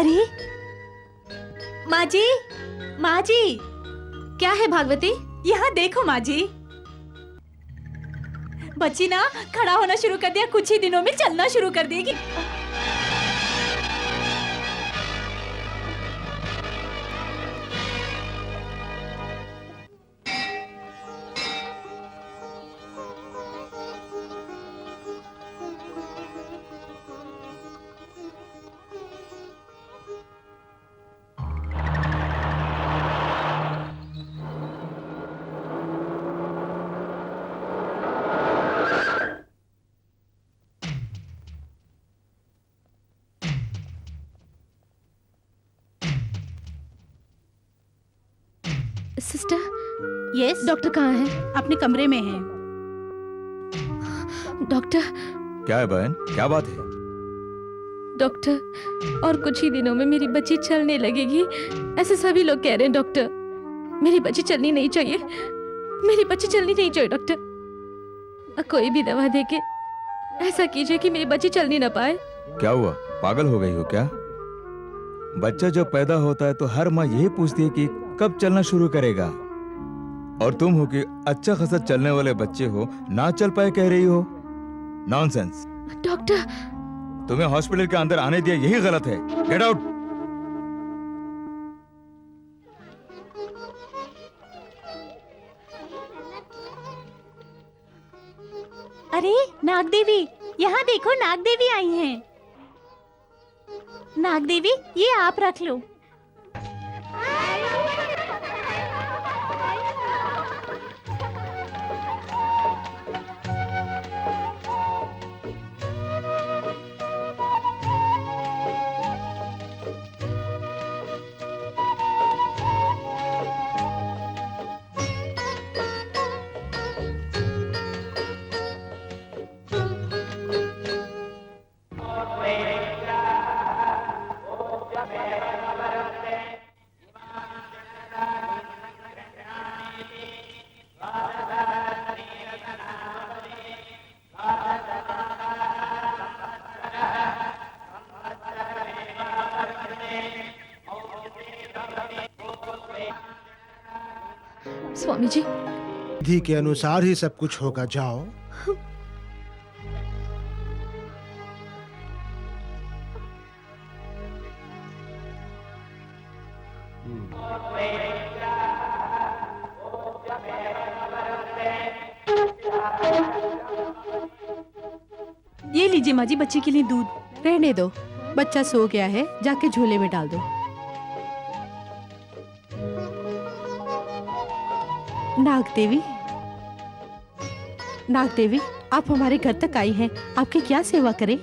अरे माँ जी, माँ जी, क्या है भागवती? यहाँ देखो माँ जी। बच्ची ना खड़ा होना शुरू कर दिया, कुछ ही दिनों में चलना शुरू कर देगी। सिस्टर, यस, डॉक्टर कहाँ है? अपने कमरे में है। डॉक्टर, क्या है बहन, क्या बात है? डॉक्टर, और कुछ ही दिनों में मेरी बच्ची चलने लगेगी, ऐसे सभी लोग कह रहे हैं। डॉक्टर, मेरी बच्ची चलनी नहीं चाहिए, मेरी बच्ची चलनी नहीं चाहिए। डॉक्टर, कोई भी दवा देके ऐसा कीजिए कि मेरी बच्ची चल नहीं ना पाए। क्या हुआ, पागल हो गई हो क्या? बच्चा जब पैदा होता है तो हर माँ यही पूछती है कि कब चलना शुरू करेगा, और तुम हो कि अच्छा खासा चलने वाले बच्चे हो, ना चल पाए कह रही हो। नॉनसेंस। डॉक्टर, तुम्हें हॉस्पिटल के अंदर आने दिया यही गलत है। Get out. अरे नाग देवी, यहाँ देखो, नाग देवी आई हैं। नाग देवी, ये आप रख लो। स्वामी जी, विधि के अनुसार ही सब कुछ होगा, जाओ। ये लीजिए माँ जी, बच्चे के लिए दूध। रहने दो, बच्चा सो गया है, जाके झोले में डाल दो। नाग देवी, नाग देवी, आप हमारे घर तक आई हैं, आपकी क्या सेवा करें?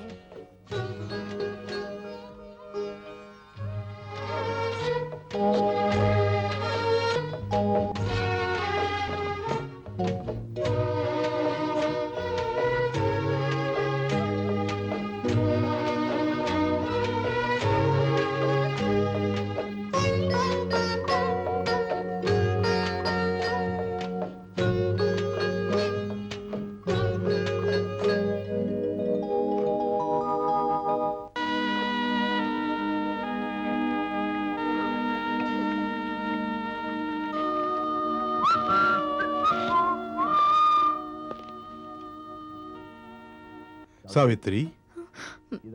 सावित्री,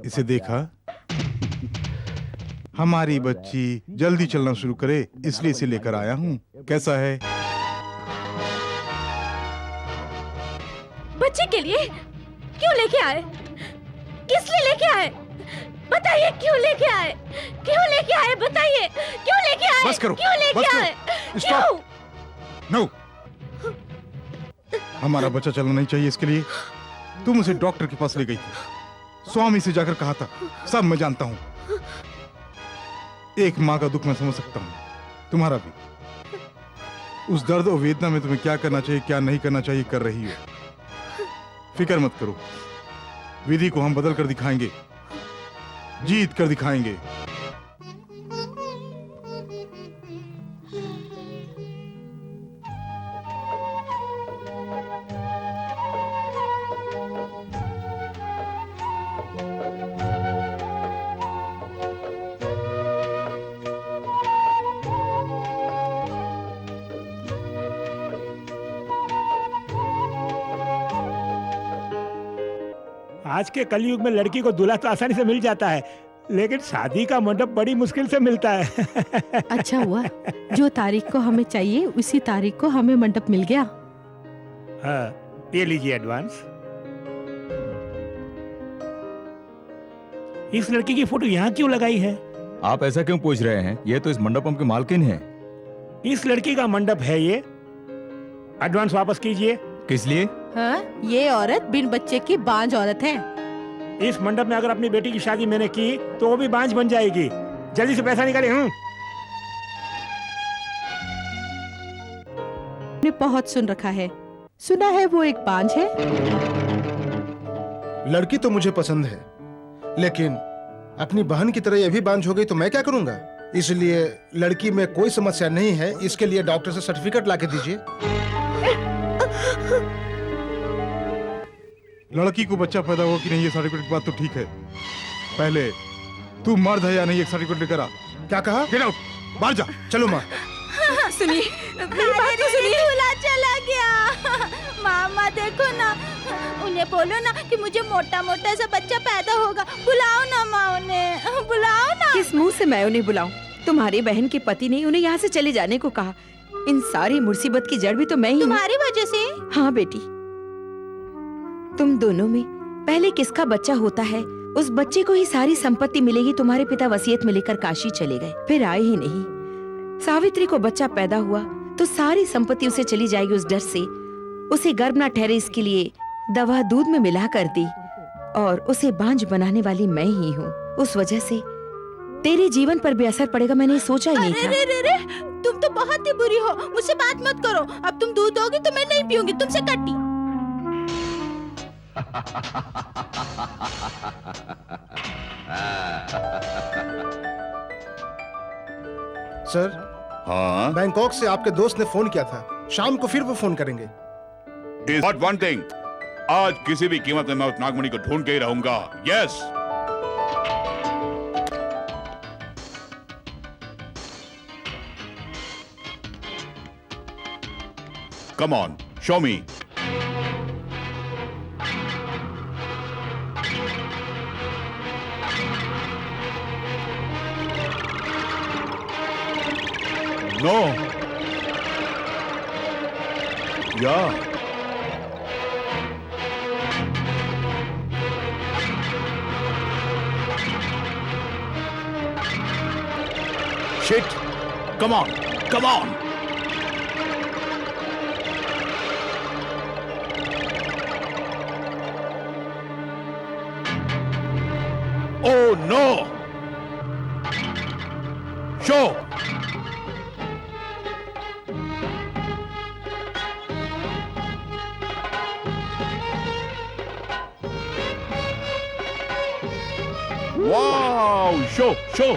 इसे देखा? हमारी बच्ची जल्दी चलना शुरू करे, इसलिए इसे लेकर आया हूँ। कैसा है? बच्चे के लिए क्यों लेके आए? किस लिए लेके आए? बताइए, क्यों लेके आए? क्यों लेके आए? बताइए, क्यों लेके आए? बस करो, क्यों लेके बस करो। आए? स्टॉप। क्यों? नो, हमारा बच्चा चलना नहीं चाहिए, इसके लिए तुम उसे डॉक्टर के पास ले गई थी, स्वामी से जाकर कहा था, सब मैं जानता हूं। एक माँ का दुख मैं समझ सकता हूं, तुम्हारा भी। उस दर्द और वेदना में तुम्हें क्या करना चाहिए, क्या नहीं करना चाहिए, कर रही हो। फिक्र मत करो, विधि को हम बदल कर दिखाएंगे, जीत कर दिखाएंगे। आज के कलयुग में लड़की को दूल्हा तो आसानी से मिल जाता है, लेकिन शादी का मंडप बड़ी मुश्किल से मिलता है। अच्छा हुआ जो तारीख को हमें चाहिए उसी तारीख को हमें मंडप मिल गया। हाँ, ये लीजिए एडवांस। इस लड़की की फोटो यहाँ क्यों लगाई है? आप ऐसा क्यों पूछ रहे हैं? ये तो इस मंडपम की मालकिन है। इस लड़की का मंडप है ये। एडवांस वापस कीजिए। किस लिए? हाँ, ये औरत बिन बच्चे की बांझ औरत है। इस मंडप में अगर अपनी बेटी की शादी मैंने की तो वो भी बांझ बन जाएगी। जल्दी से पैसा निकाले। ने बहुत सुन रखा है, सुना है वो एक बांझ है। लड़की तो मुझे पसंद है, लेकिन अपनी बहन की तरह ये भी बांझ हो गई तो मैं क्या करूंगा? इसलिए लड़की में कोई समस्या नहीं है, इसके लिए डॉक्टर से सर्टिफिकेट लाके दीजिए। लड़की को बच्चा पैदा हुआ कि नहीं ये सर्टिफिकेट की बात तो ठीक है, पहले तू मर्द है या नहीं एक सर्टिफिकेट लेकर आ। क्या कहा? गेट आउट, बाहर जा। चलो माँ। सुनिए, मेरी बात तो सुनिए। दूल्हा चला गया। मामा देखो ना, उन्हें बोलो ना कि मुझे मोटा मोटा सा बच्चा पैदा होगा। बुलाओ ना माँ, उन्हें बुलाओ ना। किस मुंह से मैं उन्हें बुलाऊं? तुम्हारी बहन के पति ने उन्हें यहाँ से चले जाने को कहा। इन सारी मुसीबत की जड़ भी तो मैं ही हूँ। तुम्हारी वजह से? हाँ बेटी, तुम दोनों में पहले किसका बच्चा होता है उस बच्चे को ही सारी संपत्ति मिलेगी। तुम्हारे पिता वसीयत में लेकर काशी चले गए, फिर आए ही नहीं। सावित्री को बच्चा पैदा हुआ तो सारी संपत्ति उसे चली जाएगी। उस डर से उसे गर्भ न ठहरे इसके लिए दवा दूध में मिला कर दी, और उसे बांझ बनाने वाली मैं ही हूँ। उस वजह से तेरे जीवन पर भी असर पड़ेगा, मैंने सोचा ही नहीं था। अरे, तुम तो बहुत ही बुरी हो। मुझसे बात मत करो। अब तुम दूध दोगी तो मैं नहीं पीऊंगी, तुमसे कट्टी। सर, हाँ, बैंकॉक से आपके दोस्त ने फोन किया था, शाम को फिर वो फोन करेंगे। Is not one thing. आज किसी भी कीमत में मैं उस नागमणि को ढूंढ के ही रहूंगा। Yes. Come on, show me. No. Yeah shit, come on, come on. Oh no! Show! Wow! Show! Show!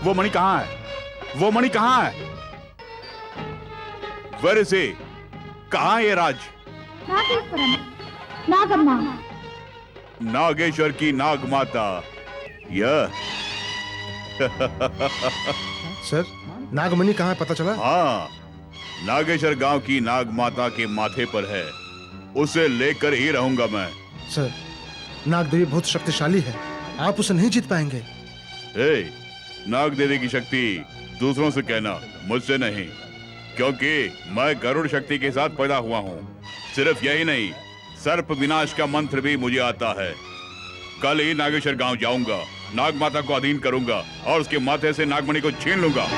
वो मणि कहाँ है? वो मणि कहाँ है? Where is he? कहाँ है ये राज? नागम्मा। नागेश्वर की नाग माता। यह सर, नागमणि कहाँ है पता चला? हाँ, नागेश्वर गांव की नाग माता के माथे पर है। उसे लेकर ही रहूंगा मैं। सर, नाग देवी बहुत शक्तिशाली है, आप उसे नहीं जीत पाएंगे। हे, नाग देवी की शक्ति दूसरों से कहना, मुझसे नहीं, क्योंकि मैं गरुड़ शक्ति के साथ पैदा हुआ हूँ। सिर्फ यही नहीं, सर्प विनाश का मंत्र भी मुझे आता है। कल ही नागेश्वर गांव जाऊंगा, नाग माता को अधीन करूंगा और उसके माथे से नागमणि को छीन लूंगा।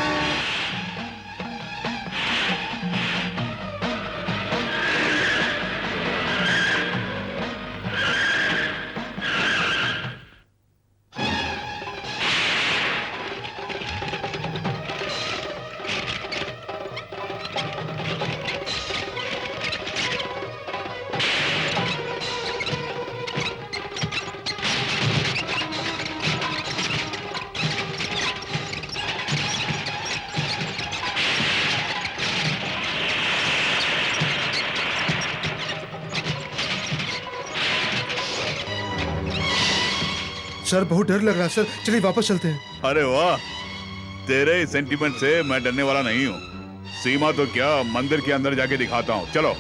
सर बहुत डर लग रहा है सर, चलिए वापस चलते हैं। अरे वाह, तेरे सेंटीमेंट से मैं डरने वाला नहीं हूँ। सीमा तो क्या, मंदिर के अंदर जाके दिखाता हूँ, चलो।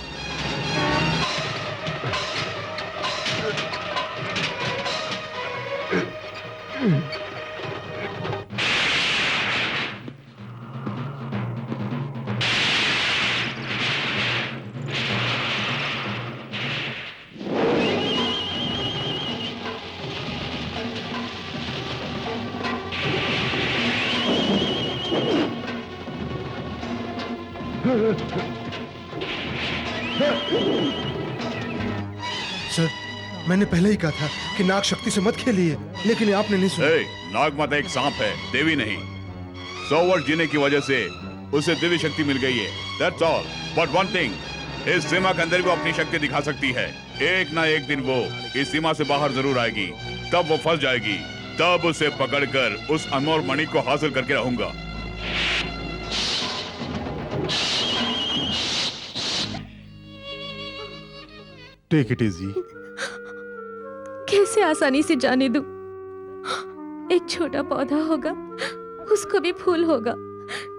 सर मैंने पहले ही कहा था कि नाग शक्ति से मत खेलिए, लेकिन आपने नहीं सुना। नाग माता एक सांप है, देवी नहीं। 100 वर्ष जीने की वजह से उसे दिव्य शक्ति मिल गई है, that's all. But one thing, इस सीमा के अंदर भी वो अपनी शक्ति दिखा सकती है। एक ना एक दिन वो इस सीमा से बाहर जरूर आएगी, तब वो फंस जाएगी, तब उसे पकड़कर उस अनमोल मणि को हासिल करके रहूंगा। Take it easy. कैसे आसानी से जाने दूं? एक छोटा पौधा होगा, उसको भी फूल होगा।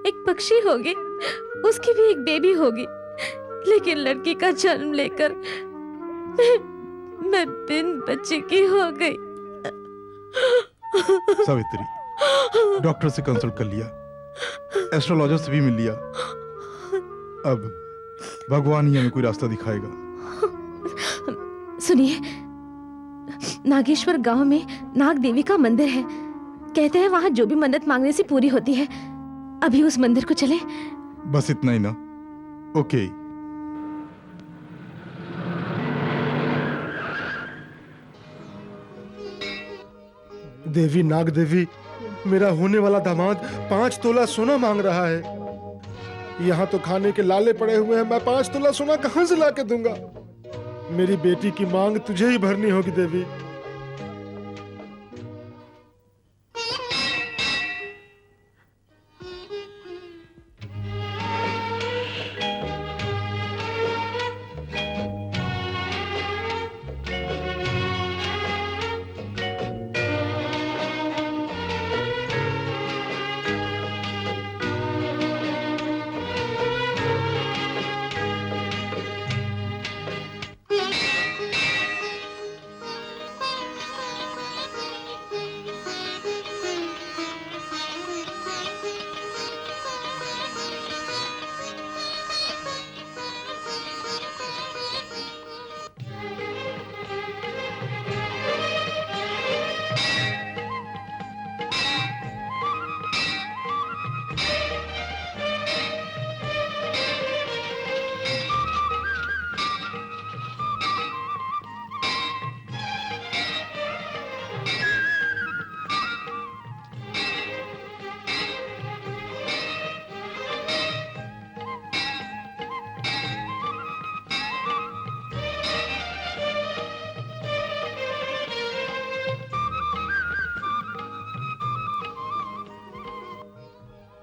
एक पक्षी होगी, उसकी भी एक बेबी होगी। लेकिन लड़की का जन्म लेकर मैं बिन बच्चे की हो गई। सावित्री, डॉक्टर से कंसल्ट कर लिया, एस्ट्रोलॉजर से भी मिल लिया। अब भगवान ही हमें कोई रास्ता दिखाएगा। सुनिए, नागेश्वर गांव में नाग देवी का मंदिर है। कहते हैं वहां जो भी मन्नत मांगने से पूरी होती है। अभी उस मंदिर को चलें? बस इतना ही ना? ओके। देवी, नाग देवी, मेरा होने वाला दामाद 5 तोला सोना मांग रहा है। यहाँ तो खाने के लाले पड़े हुए हैं, मैं 5 तोला सोना कहाँ से लाके दूंगा? मेरी बेटी की मांग तुझे ही भरनी होगी देवी।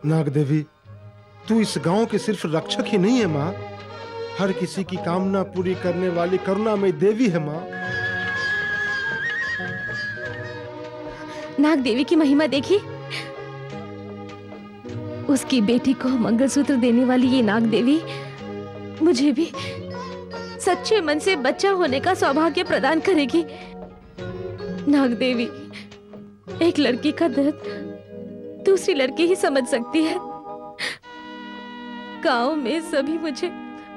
नाग देवी, तू इस गांव के सिर्फ रक्षक ही नहीं है माँ, हर किसी की कामना पूरी करने वाली करुणामयी देवी है माँ। नाग देवी की महिमा देखी? उसकी बेटी को मंगलसूत्र देने वाली ये नाग देवी मुझे भी सच्चे मन से बच्चा होने का सौभाग्य प्रदान करेगी। नाग देवी, एक लड़की का दर्द दूसरी लड़की ही समझ सकती है। गांव में सभी मुझे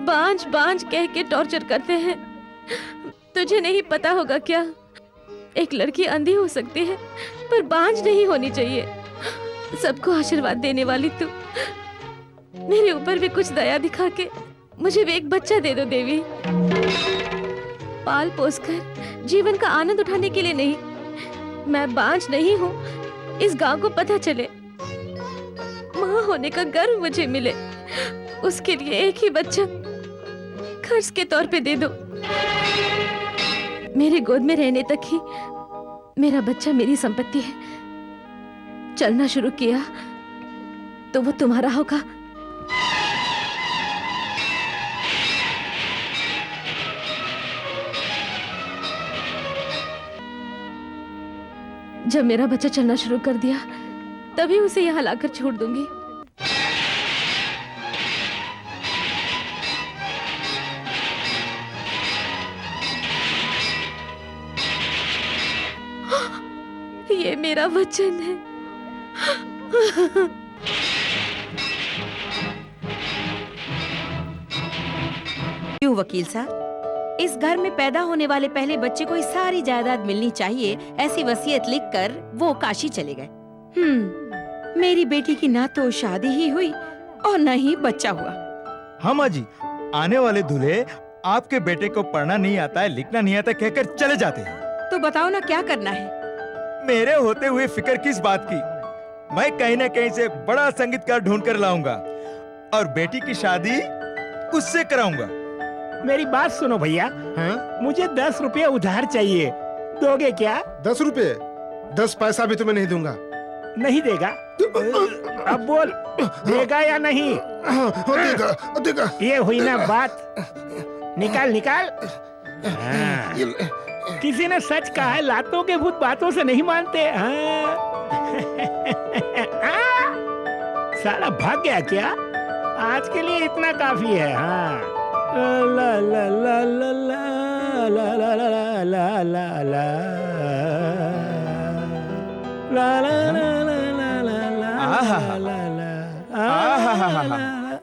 बांझ बांझ कह के टॉर्चर करते हैं। तुझे नहीं पता होगा क्या? एक लड़की अंधी हो सकती है पर बांझ नहीं होनी चाहिए। सबको आशीर्वाद देने वाली तू, मेरे ऊपर भी कुछ दया दिखा के मुझे भी एक बच्चा दे दो देवी। पाल पोस कर जीवन का आनंद उठाने के लिए नहीं, मैं बांझ नहीं हूँ इस गांव को पता चले, माँ होने का गर्व मुझे मिले। उसके लिए एक ही बच्चा खर्च के तौर पे दे दो। मेरे गोद में रहने तक ही मेरा बच्चा मेरी संपत्ति है। चलना शुरू किया तो वो तुम्हारा होगा। जब मेरा बच्चा चलना शुरू कर दिया तभी उसे यहाँ लाकर छोड़ दूंगी। ये मेरा वचन है। क्यों वकील साहब, इस घर में पैदा होने वाले पहले बच्चे को ही सारी जायदाद मिलनी चाहिए, ऐसी वसीयत लिखकर वो काशी चले गए। मेरी बेटी की ना तो शादी ही हुई और न ही बच्चा हुआ। हाँ माँ जी, आने वाले दूल्हे आपके बेटे को पढ़ना नहीं आता है, लिखना नहीं आता कहकर चले जाते हैं। तो बताओ ना क्या करना है। मेरे होते हुए फिक्र किस बात की? मैं कहीं न कहीं से बड़ा संगीतकार ढूंढ कर लाऊंगा और बेटी की शादी उससे कराऊंगा। मेरी बात सुनो भैया, मुझे 10 रुपये उधार चाहिए, दोगे क्या? 10 रुपए? 10 पैसा भी तुम्हें नहीं दूंगा। नहीं देगा? अब बोल, देगा या नहीं? देगा, देगा। ये हुई ना बात, निकाल निकाल। किसी ने सच कहा है, लातों के भूत बातों से नहीं मानते। साला भाग गया क्या? आज के लिए इतना काफी है। हाँ, ला ला ला ला ला ला ला ला ला ला ला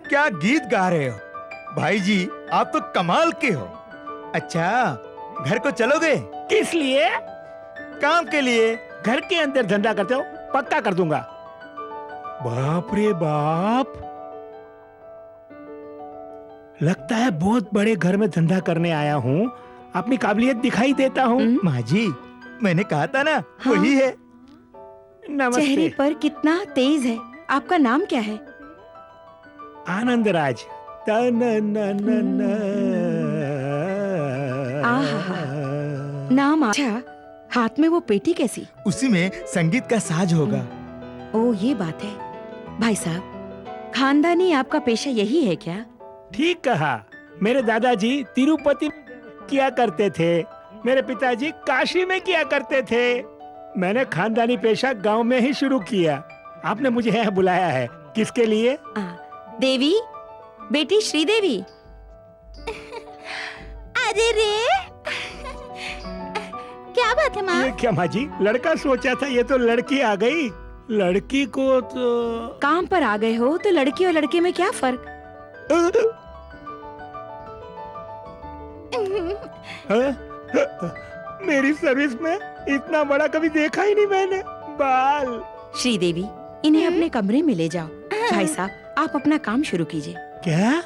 क्या गीत गा रहे हो भाई जी, आप तो कमाल के हो। अच्छा, घर को चलोगे? किस लिए? काम के लिए। घर के अंदर धंधा करते हो? पक्का कर दूंगा। बाप रे बाप, लगता है बहुत बड़े घर में धंधा करने आया हूँ, अपनी काबिलियत दिखाई देता हूँ। माँ जी, मैंने कहा था ना, हाँ। वही है। नमस्ते। चेहरे पर कितना तेज है। आपका नाम क्या है? आनंद राज। नाम। अच्छा, हाथ में वो पेटी कैसी? उसी में संगीत का साज होगा। ओ, ये बात है। भाई साहब, खानदानी आपका पेशा यही है क्या? ठीक कहा। मेरे दादाजी तिरुपति किया करते थे, मेरे पिताजी काशी में किया करते थे। मैंने खानदानी पेशा गांव में ही शुरू किया। आपने मुझे यहाँ बुलाया है, किसके लिए? देवी, बेटी श्रीदेवी। अरे रे, क्या बात है माँ? ये क्या माँ जी, लड़का सोचा था, ये तो लड़की आ गई। लड़की को तो काम पर आ गए हो तो लड़की और लड़के में क्या फर्क? मेरी सर्विस में इतना बड़ा कभी देखा ही नहीं मैंने। बाल। श्रीदेवी, इन्हें अपने कमरे में ले जाओ। भाई साहब, आप अपना काम शुरू कीजिए। क्या?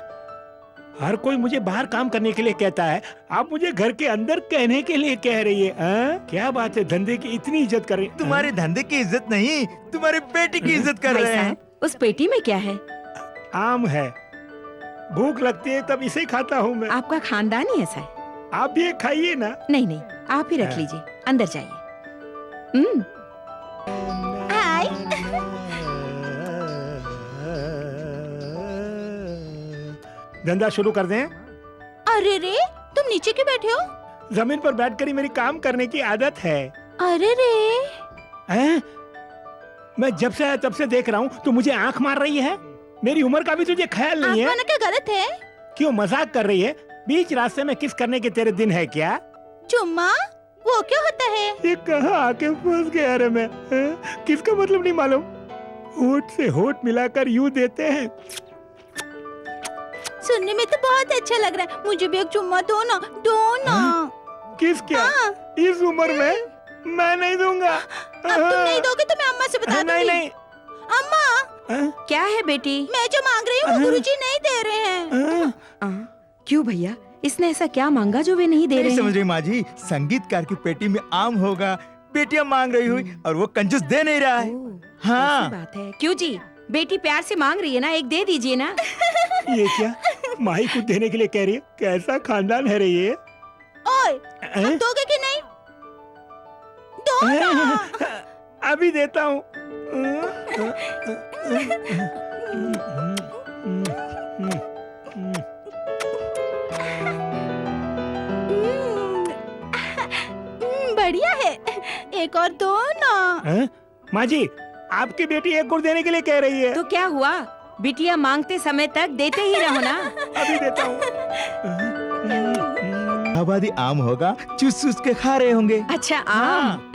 हर कोई मुझे बाहर काम करने के लिए कहता है, आप मुझे घर के अंदर कहने के लिए कह रही है। क्या बात है, धंधे की इतनी इज्जत कर रही। तुम्हारे धंधे की इज्जत नहीं, तुम्हारे बेटी की इज्जत कर भाई रहे हैं। साहब, उस पेटी में क्या है? आम है, भूख लगती है तब इसे ही खाता हूँ मैं। आपका खानदान ही ऐसा है। आप भी खाइए ना। नहीं नहीं, आप ही रख लीजिए, अंदर जाइए। हाय। धंधा शुरू कर दें? अरे रे, तुम नीचे क्यों बैठे हो? जमीन पर बैठकर ही मेरी काम करने की आदत है। अरे रे, हैं? मैं जब से आया तब से देख रहा हूँ, तू मुझे आंख मार रही है। मेरी उम्र का भी तुझे ख्याल नहीं है? आंख मारना क्या गलत है? क्यों मजाक कर रही है? बीच रास्ते में किस करने के तेरे दिन है क्या? चुम्मा, वो क्या होता है? ये कहाँ आके फंस गया रे मैं? किसका मतलब नहीं मालूम। होठ से होठ मिलाकर यूं देते हैं। सुनने में तो बहुत अच्छा लग रहा है, मुझे भी एक चुम्मा दो ना, दो ना। किस क्या? हाँ। इस उम्र में मैं नहीं दूंगा। अब तुम नहीं दोगे तो मैं अम्मा से बता दूंगी। नहीं नहीं। अम्मा, क्या है बेटी? मैं जो मांग रही हूँ वो गुरुजी नहीं दे रहे हैं। क्यों भैया, इसने ऐसा क्या मांगा जो वे नहीं दे रहे नहीं हैं? समझ रही माँ जी, संगीतकार की पेटी में आम होगा, बेटियां मांग रही हुई और वो कंजूस दे नहीं रहा है। हाँ, ऐसी बात है। क्यों जी, बेटी प्यार से मांग रही है ना, एक दे दीजिए ना। ये क्या, माही कुछ देने के लिए कह रही है? कैसा खानदान है रे ये? ओए, अब दोगे कि नहीं? दो ना। अभी देता हूँ। बढ़िया है, एक और दो ना। हैं? माँ जी, आपकी बेटी एक गुड़ देने के लिए कह रही है। तो क्या हुआ, बिटिया मांगते समय तक देते ही रहो ना। अभी देता हूँ। आबादी आम होगा, चूस चूस के खा रहे होंगे। अच्छा आम।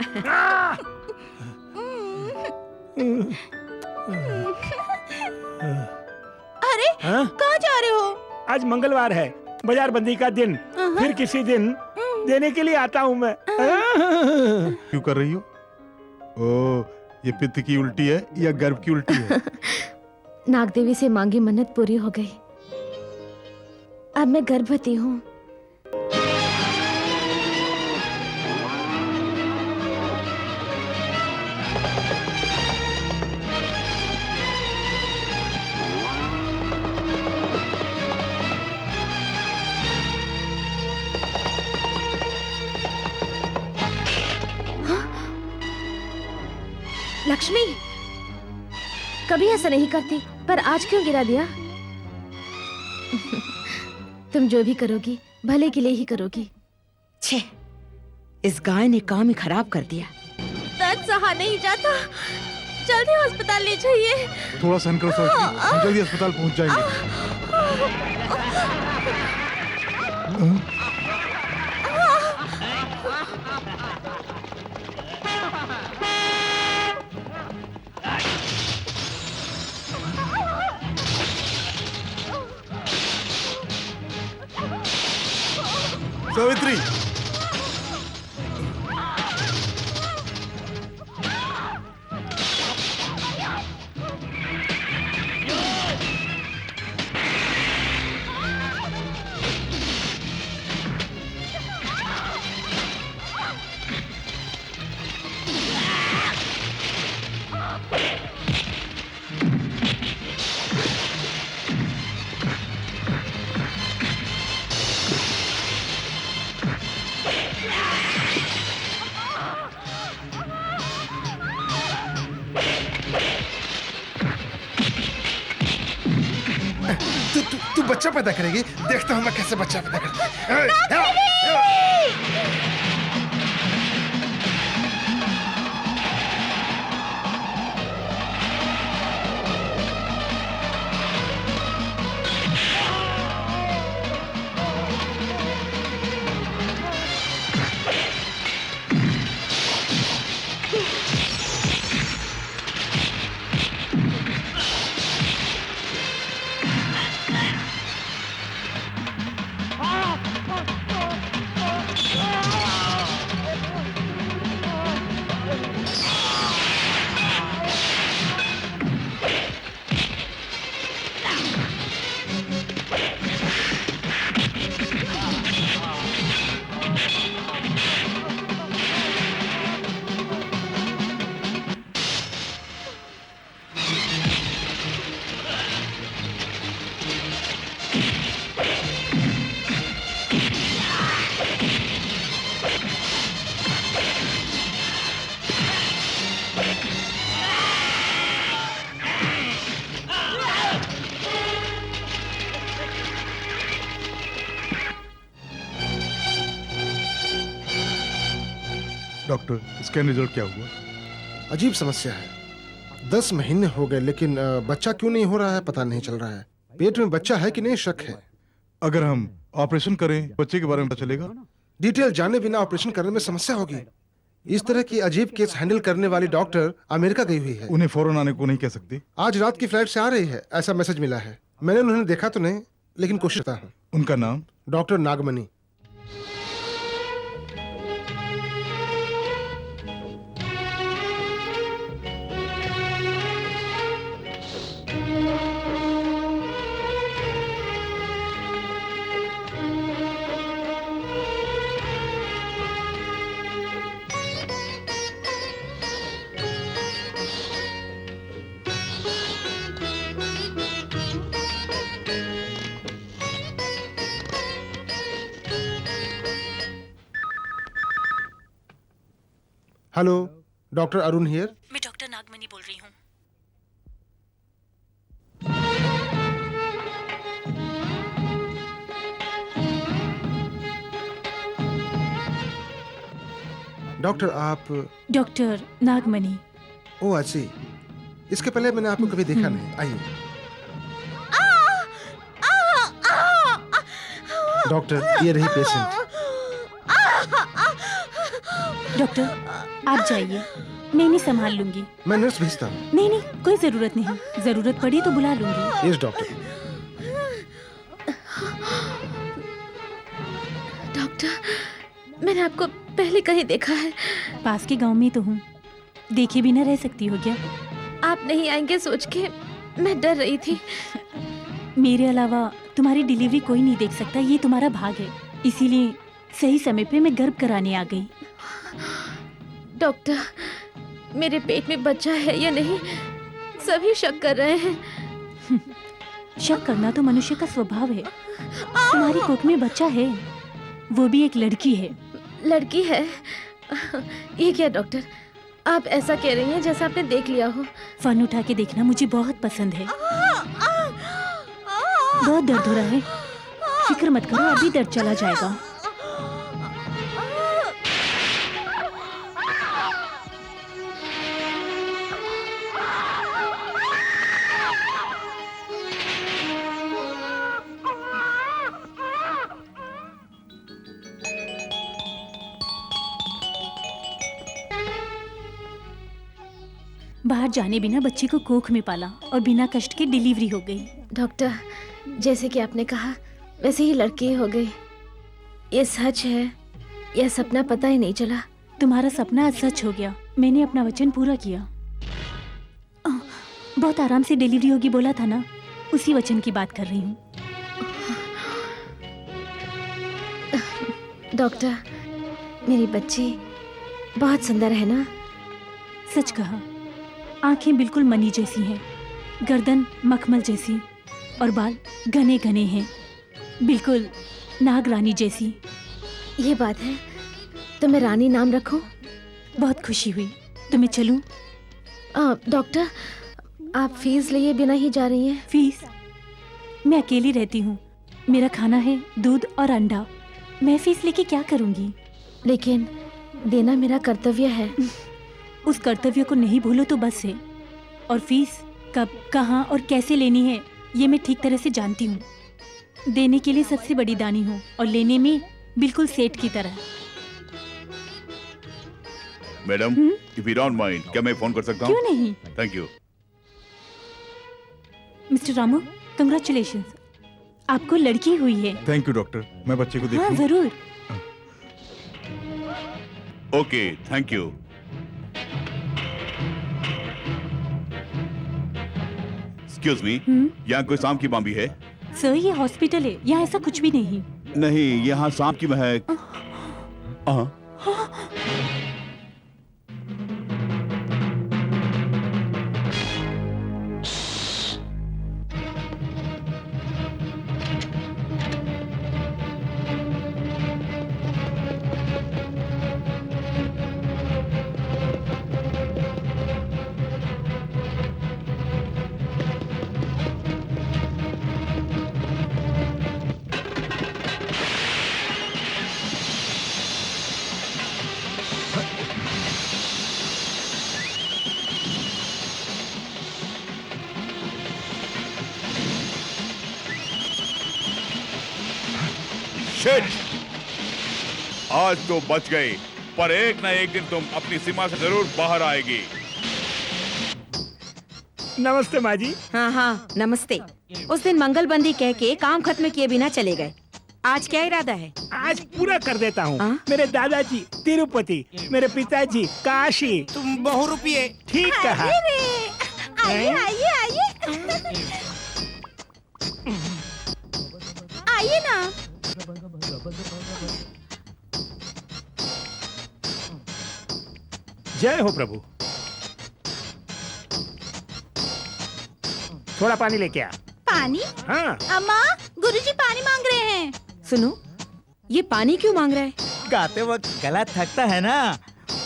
अरे हाँ? कहाँ जा रहे हो? आज मंगलवार है, बाजार बंदी का दिन। फिर किसी दिन देने के लिए आता हूँ मैं। क्यों कर रही हो? ओ, ये पित्त की उल्टी है या गर्भ की उल्टी है? नागदेवी से मांगी मन्नत पूरी हो गई। अब मैं गर्भवती हूँ। लक्ष्मी, कभी ऐसा नहीं करती, पर आज क्यों गिरा दिया? तुम जो भी करोगी भले के लिए ही करोगी। छे, इस गाय ने काम ही खराब कर दिया। दर्द सहा नहीं जाता, जल्दी अस्पताल ले जाइए। थोड़ा सहन करो सावित्री, हम जल्दी अस्पताल पहुंच जाएंगे। सावित्री, तू बच्चा पैदा करेगी, देखता हूँ मैं कैसे बच्चा पैदा करती। डॉक्टर, स्कैन रिजल्ट क्या हुआ? अजीब समस्या है, 10 महीने हो गए लेकिन बच्चा क्यों नहीं हो रहा है पता नहीं चल रहा है। पेट में बच्चा है कि नहीं शक है। अगर हम ऑपरेशन करें बच्चे के बारे में पता चलेगा? डिटेल जाने बिना ऑपरेशन करने में समस्या होगी। इस तरह की अजीब केस हैंडल करने वाली डॉक्टर अमेरिका गई हुई है। उन्हें फौरन आने को नहीं कह सकती? आज रात की फ्लाइट से आ रही है, ऐसा मैसेज मिला है। मैंने उन्हें देखा तो नहीं, लेकिन कोशिश करता हूँ। उनका नाम? Doctor Nagamani. Hello, doctor Arun here. मैं डॉक्टर नागमणि बोल रही हूँ। डॉक्टर आप डॉक्टर नागमणि। ओ अच्छी, इसके पहले मैंने आपको कभी देखा नहीं। आइए डॉक्टर, ये रही पेशेंट। डॉक्टर आप जाइए, मैं इन्हें संभाल लूंगी। मैं नर्स भेजता हूँ। नहीं नहीं, कोई जरूरत नहीं, जरूरत पड़ी तो बुला लूंगी। Yes doctor. डॉक्टर मैंने आपको पहले कहीं देखा है। पास के गांव में तो हूँ, देखे बिना रह सकती हो क्या? आप नहीं आएंगे सोच के मैं डर रही थी। मेरे अलावा तुम्हारी डिलीवरी कोई नहीं देख सकता, ये तुम्हारा भाग है। इसीलिए सही समय पे मैं गर्भ कराने आ गई। डॉक्टर मेरे पेट में बच्चा है या नहीं, सभी शक कर रहे हैं। शक करना तो मनुष्य का स्वभाव है। तुम्हारी कोख में बच्चा है, वो भी एक लड़की है। लड़की है? ये क्या डॉक्टर, आप ऐसा कह रही हैं जैसा आपने देख लिया हो। फन उठा के देखना मुझे बहुत पसंद है। बहुत दर्द हो रहा है, फिक्र मत करो, अभी दर्द चला जाएगा। बाहर जाने बिना बच्चे को कोख में पाला और बिना कष्ट के डिलीवरी हो गई। डॉक्टर जैसे कि आपने कहा वैसे ही लड़की हो गई। ये सच है, यह सपना पता ही नहीं चला। तुम्हारा सपना आज सच हो गया, मैंने अपना वचन पूरा किया। बहुत आराम से डिलीवरी होगी बोला था ना, उसी वचन की बात कर रही हूँ। डॉक्टर मेरी बच्ची बहुत सुंदर है ना? सच कहा, आंखें बिल्कुल मनी जैसी हैं, गर्दन मखमल जैसी और बाल घने घने हैं, बिल्कुल नाग रानी जैसी। ये बात है तो मैं रानी नाम रखूं? बहुत खुशी हुई। तो मैं चलूं? डॉक्टर आप फीस लिए बिना ही जा रही हैं? फीस? मैं अकेली रहती हूँ, मेरा खाना है दूध और अंडा, मैं फीस लेके क्या करूँगी? लेकिन देना मेरा कर्तव्य है। उस कर्तव्य को नहीं भूलो तो बस है। और फीस कब, कहाँ और कैसे लेनी है ये मैं ठीक तरह से जानती हूँ। देने के लिए सबसे बड़ी दानी हूँ और लेने में बिल्कुल सेठ की तरह। Madam if you don't mind, क्या मैं फोन कर सकता हूँ? क्यों नहीं? Thank you. Mister Ramu congratulations, आपको लड़की हुई है। थैंक यू डॉक्टर, मैं बच्चे को हाँ देखूं? जरूर। Okay thank you. Excuse me, यहाँ कोई सांप की बांबी है? सर ये हॉस्पिटल है, यहाँ ऐसा कुछ भी नहीं। नहीं, यहाँ सांप की महक। शिट! आज तो बच गई, पर एक न एक दिन तुम अपनी सीमा से जरूर बाहर आएगी। नमस्ते माँ जी। हाँ हाँ नमस्ते। उस दिन मंगलबंदी कह के काम खत्म किए बिना चले गए, आज क्या इरादा है? आज पूरा कर देता हूँ। हाँ? मेरे दादाजी तिरुपति, मेरे पिताजी काशी। तुम बहुरूपिये। ठीक कहा। आइए आइए आइए आइए ना। जय हो प्रभु। थोड़ा पानी लेके आ। पानी? हाँ। अम्मा गुरुजी पानी मांग रहे हैं। सुनो, ये पानी क्यों मांग रहा है? गाते वक्त गला थकता है ना,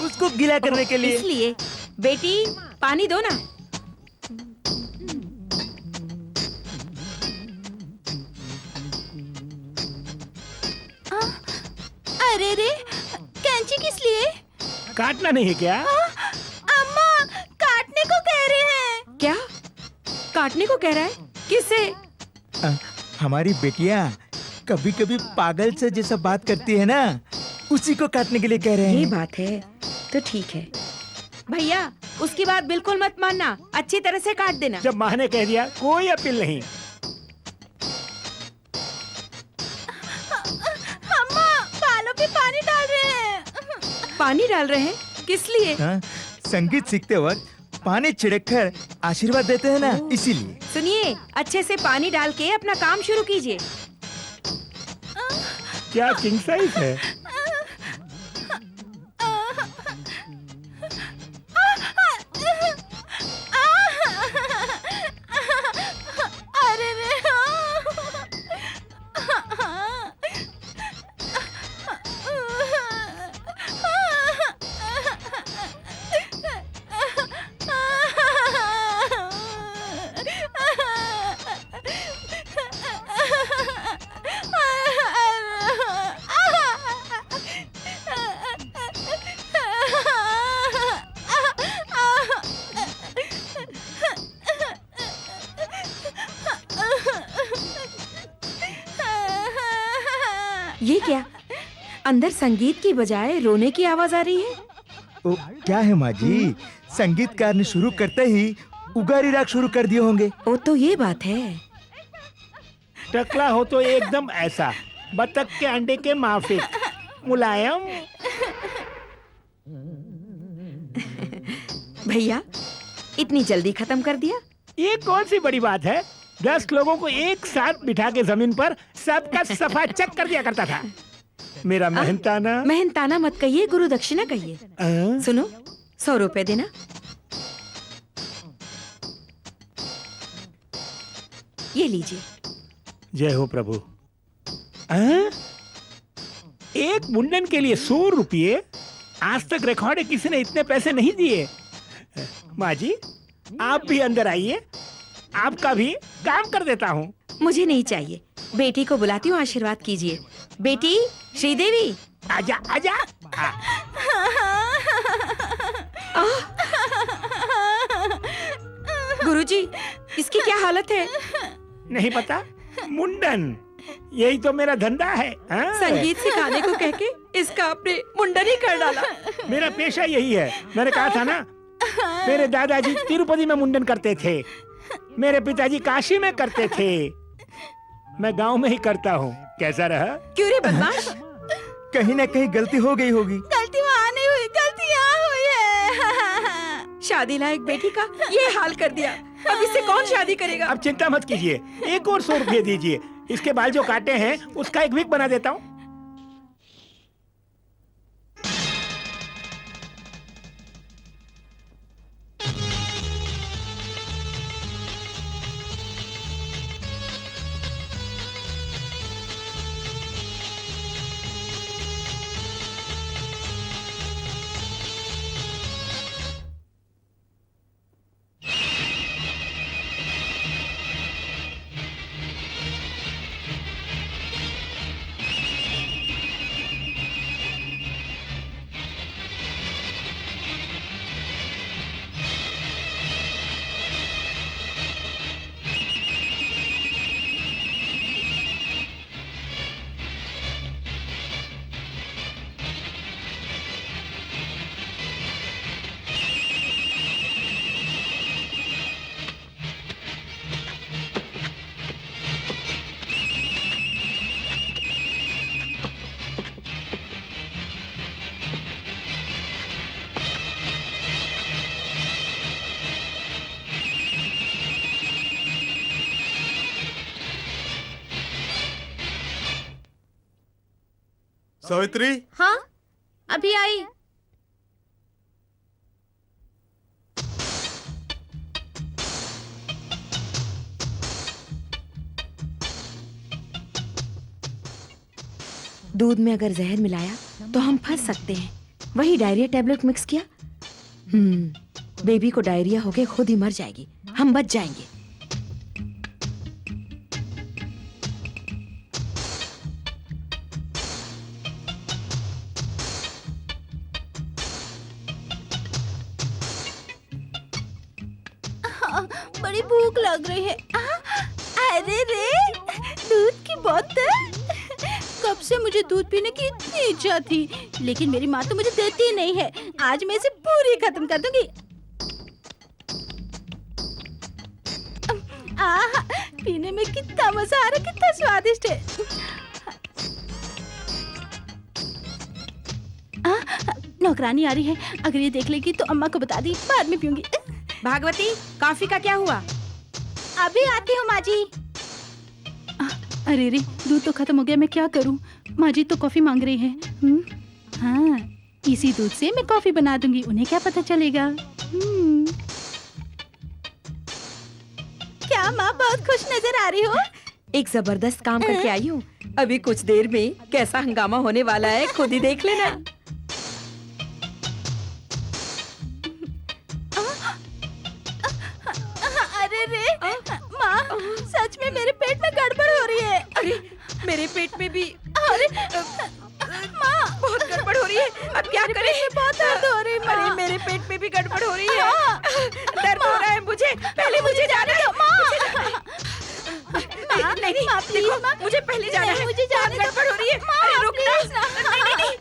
उसको गीला करने के लिए। इसलिए बेटी पानी दो ना। अरे रे, कैंची किस लिए? काटना नहीं है क्या? अम्मा काटने को कह रहे हैं। क्या काटने को कह रहा है? किसे? हमारी बेटियां कभी कभी पागल से जैसा बात करती है ना, उसी को काटने के लिए कह रहे ये हैं। बात है तो ठीक है भैया, उसकी बात बिल्कुल मत मानना, अच्छी तरह से काट देना। जब माँ ने कह दिया कोई अपील नहीं। अम्मा बालों पे पानी डाल रहे हैं। पानी डाल रहे हैं? किस लिए? हाँ, संगीत सीखते वक्त पानी छिड़ककर आशीर्वाद देते हैं ना, इसीलिए। सुनिए, अच्छे से पानी डाल के अपना काम शुरू कीजिए। क्या किंग साइज है? अरे रे ये क्या? अंदर संगीत की बजाय रोने की आवाज आ रही है। ओ, क्या है माँ जी, संगीतकार ने शुरू करते ही उगारी राग शुरू कर दिए होंगे। ओ तो ये बात है। टकला हो तो एकदम ऐसा, बतख के अंडे के माफिक, मुलायम। भैया इतनी जल्दी खत्म कर दिया? ये कौन सी बड़ी बात है? 10 लोगों को एक साथ बिठा के जमीन पर सबका सफा चेक कर दिया करता था। मेरा मेहनताना। मेहनताना मत कहिए, गुरु दक्षिणा कहिए। सुनो, 100 रुपए देना। ये लीजिए। जय हो प्रभु। एक मुंडन के लिए 100 रुपये? आज तक रिकॉर्ड है, किसी ने इतने पैसे नहीं दिए। माँ जी आप भी अंदर आइए, आपका भी काम कर देता हूँ। मुझे नहीं चाहिए, बेटी को बुलाती हूँ, आशीर्वाद कीजिए। बेटी श्रीदेवी, आजा आजा। गुरुजी इसकी क्या हालत है? नहीं पता? मुंडन, यही तो मेरा धंधा है। संगीत सिखाने को कह के इसका आपने मुंडन ही कर डाला। मेरा पेशा यही है। मैंने कहा था ना, मेरे दादाजी तिरुपति में मुंडन करते थे, मेरे पिताजी काशी में करते थे, मैं गांव में ही करता हूँ। कैसा रहा? क्यों रे बदमाश? कहीं ना कहीं गलती हो गई होगी। गलती वहाँ नहीं हुई, गलती यहाँ हुई है। शादी लायक बेटी का ये हाल कर दिया, अब इससे कौन शादी करेगा? अब चिंता मत कीजिए, एक और 100 रुपये दीजिए, इसके बाल जो काटे हैं उसका एक विग बना देता हूँ। सावित्री, हाँ अभी आई। दूध में अगर जहर मिलाया तो हम फंस सकते हैं। वही डायरिया टैबलेट मिक्स किया, बेबी को डायरिया होके खुद ही मर जाएगी, हम बच जाएंगे। बड़ी भूख लग रही है। अरे रे, दूध की बोतल। कब से मुझे दूध पीने की इतनी इच्छा थी, लेकिन मेरी माँ तो मुझे देती ही नहीं है। आज मैं इसे पूरी खत्म कर दूंगी। आहा, पीने में कितना मजा आ रहा है, कितना स्वादिष्ट है। नौकरानी आ रही है, अगर ये देख लेगी तो अम्मा को बता दी, बाद में पीऊंगी। भागवती, कॉफी का क्या हुआ? अभी आती हूँ माँ जी। अरे रे, दूध तो खत्म हो गया, मैं क्या करूँ? माँ जी तो कॉफी मांग रही है। हाँ, इसी दूध से मैं कॉफी बना दूंगी, उन्हें क्या पता चलेगा। क्या माँ बहुत खुश नजर आ रही हो? एक जबरदस्त काम करके आई हूँ। अभी कुछ देर में कैसा हंगामा होने वाला है, खुद ही देख लेना। अरे रे, माँ, सच में मेरे पेट में गड़बड़ हो रही है। अरे, मेरे पेट में भी अरे माँ बहुत गड़बड़ हो रही है। अब क्या करें? बहुत दर्द हो रही है माँ। अरे, मेरे पेट में भी गड़बड़ हो रही है। दर्द हो रहा है मुझे। पहले मुझे जाना है। नहीं, माँ प्लीज, माँ, मुझे पहले जाना है। मुझे जाने गड़बड़ हो रही है। अरे रुकना। नहीं।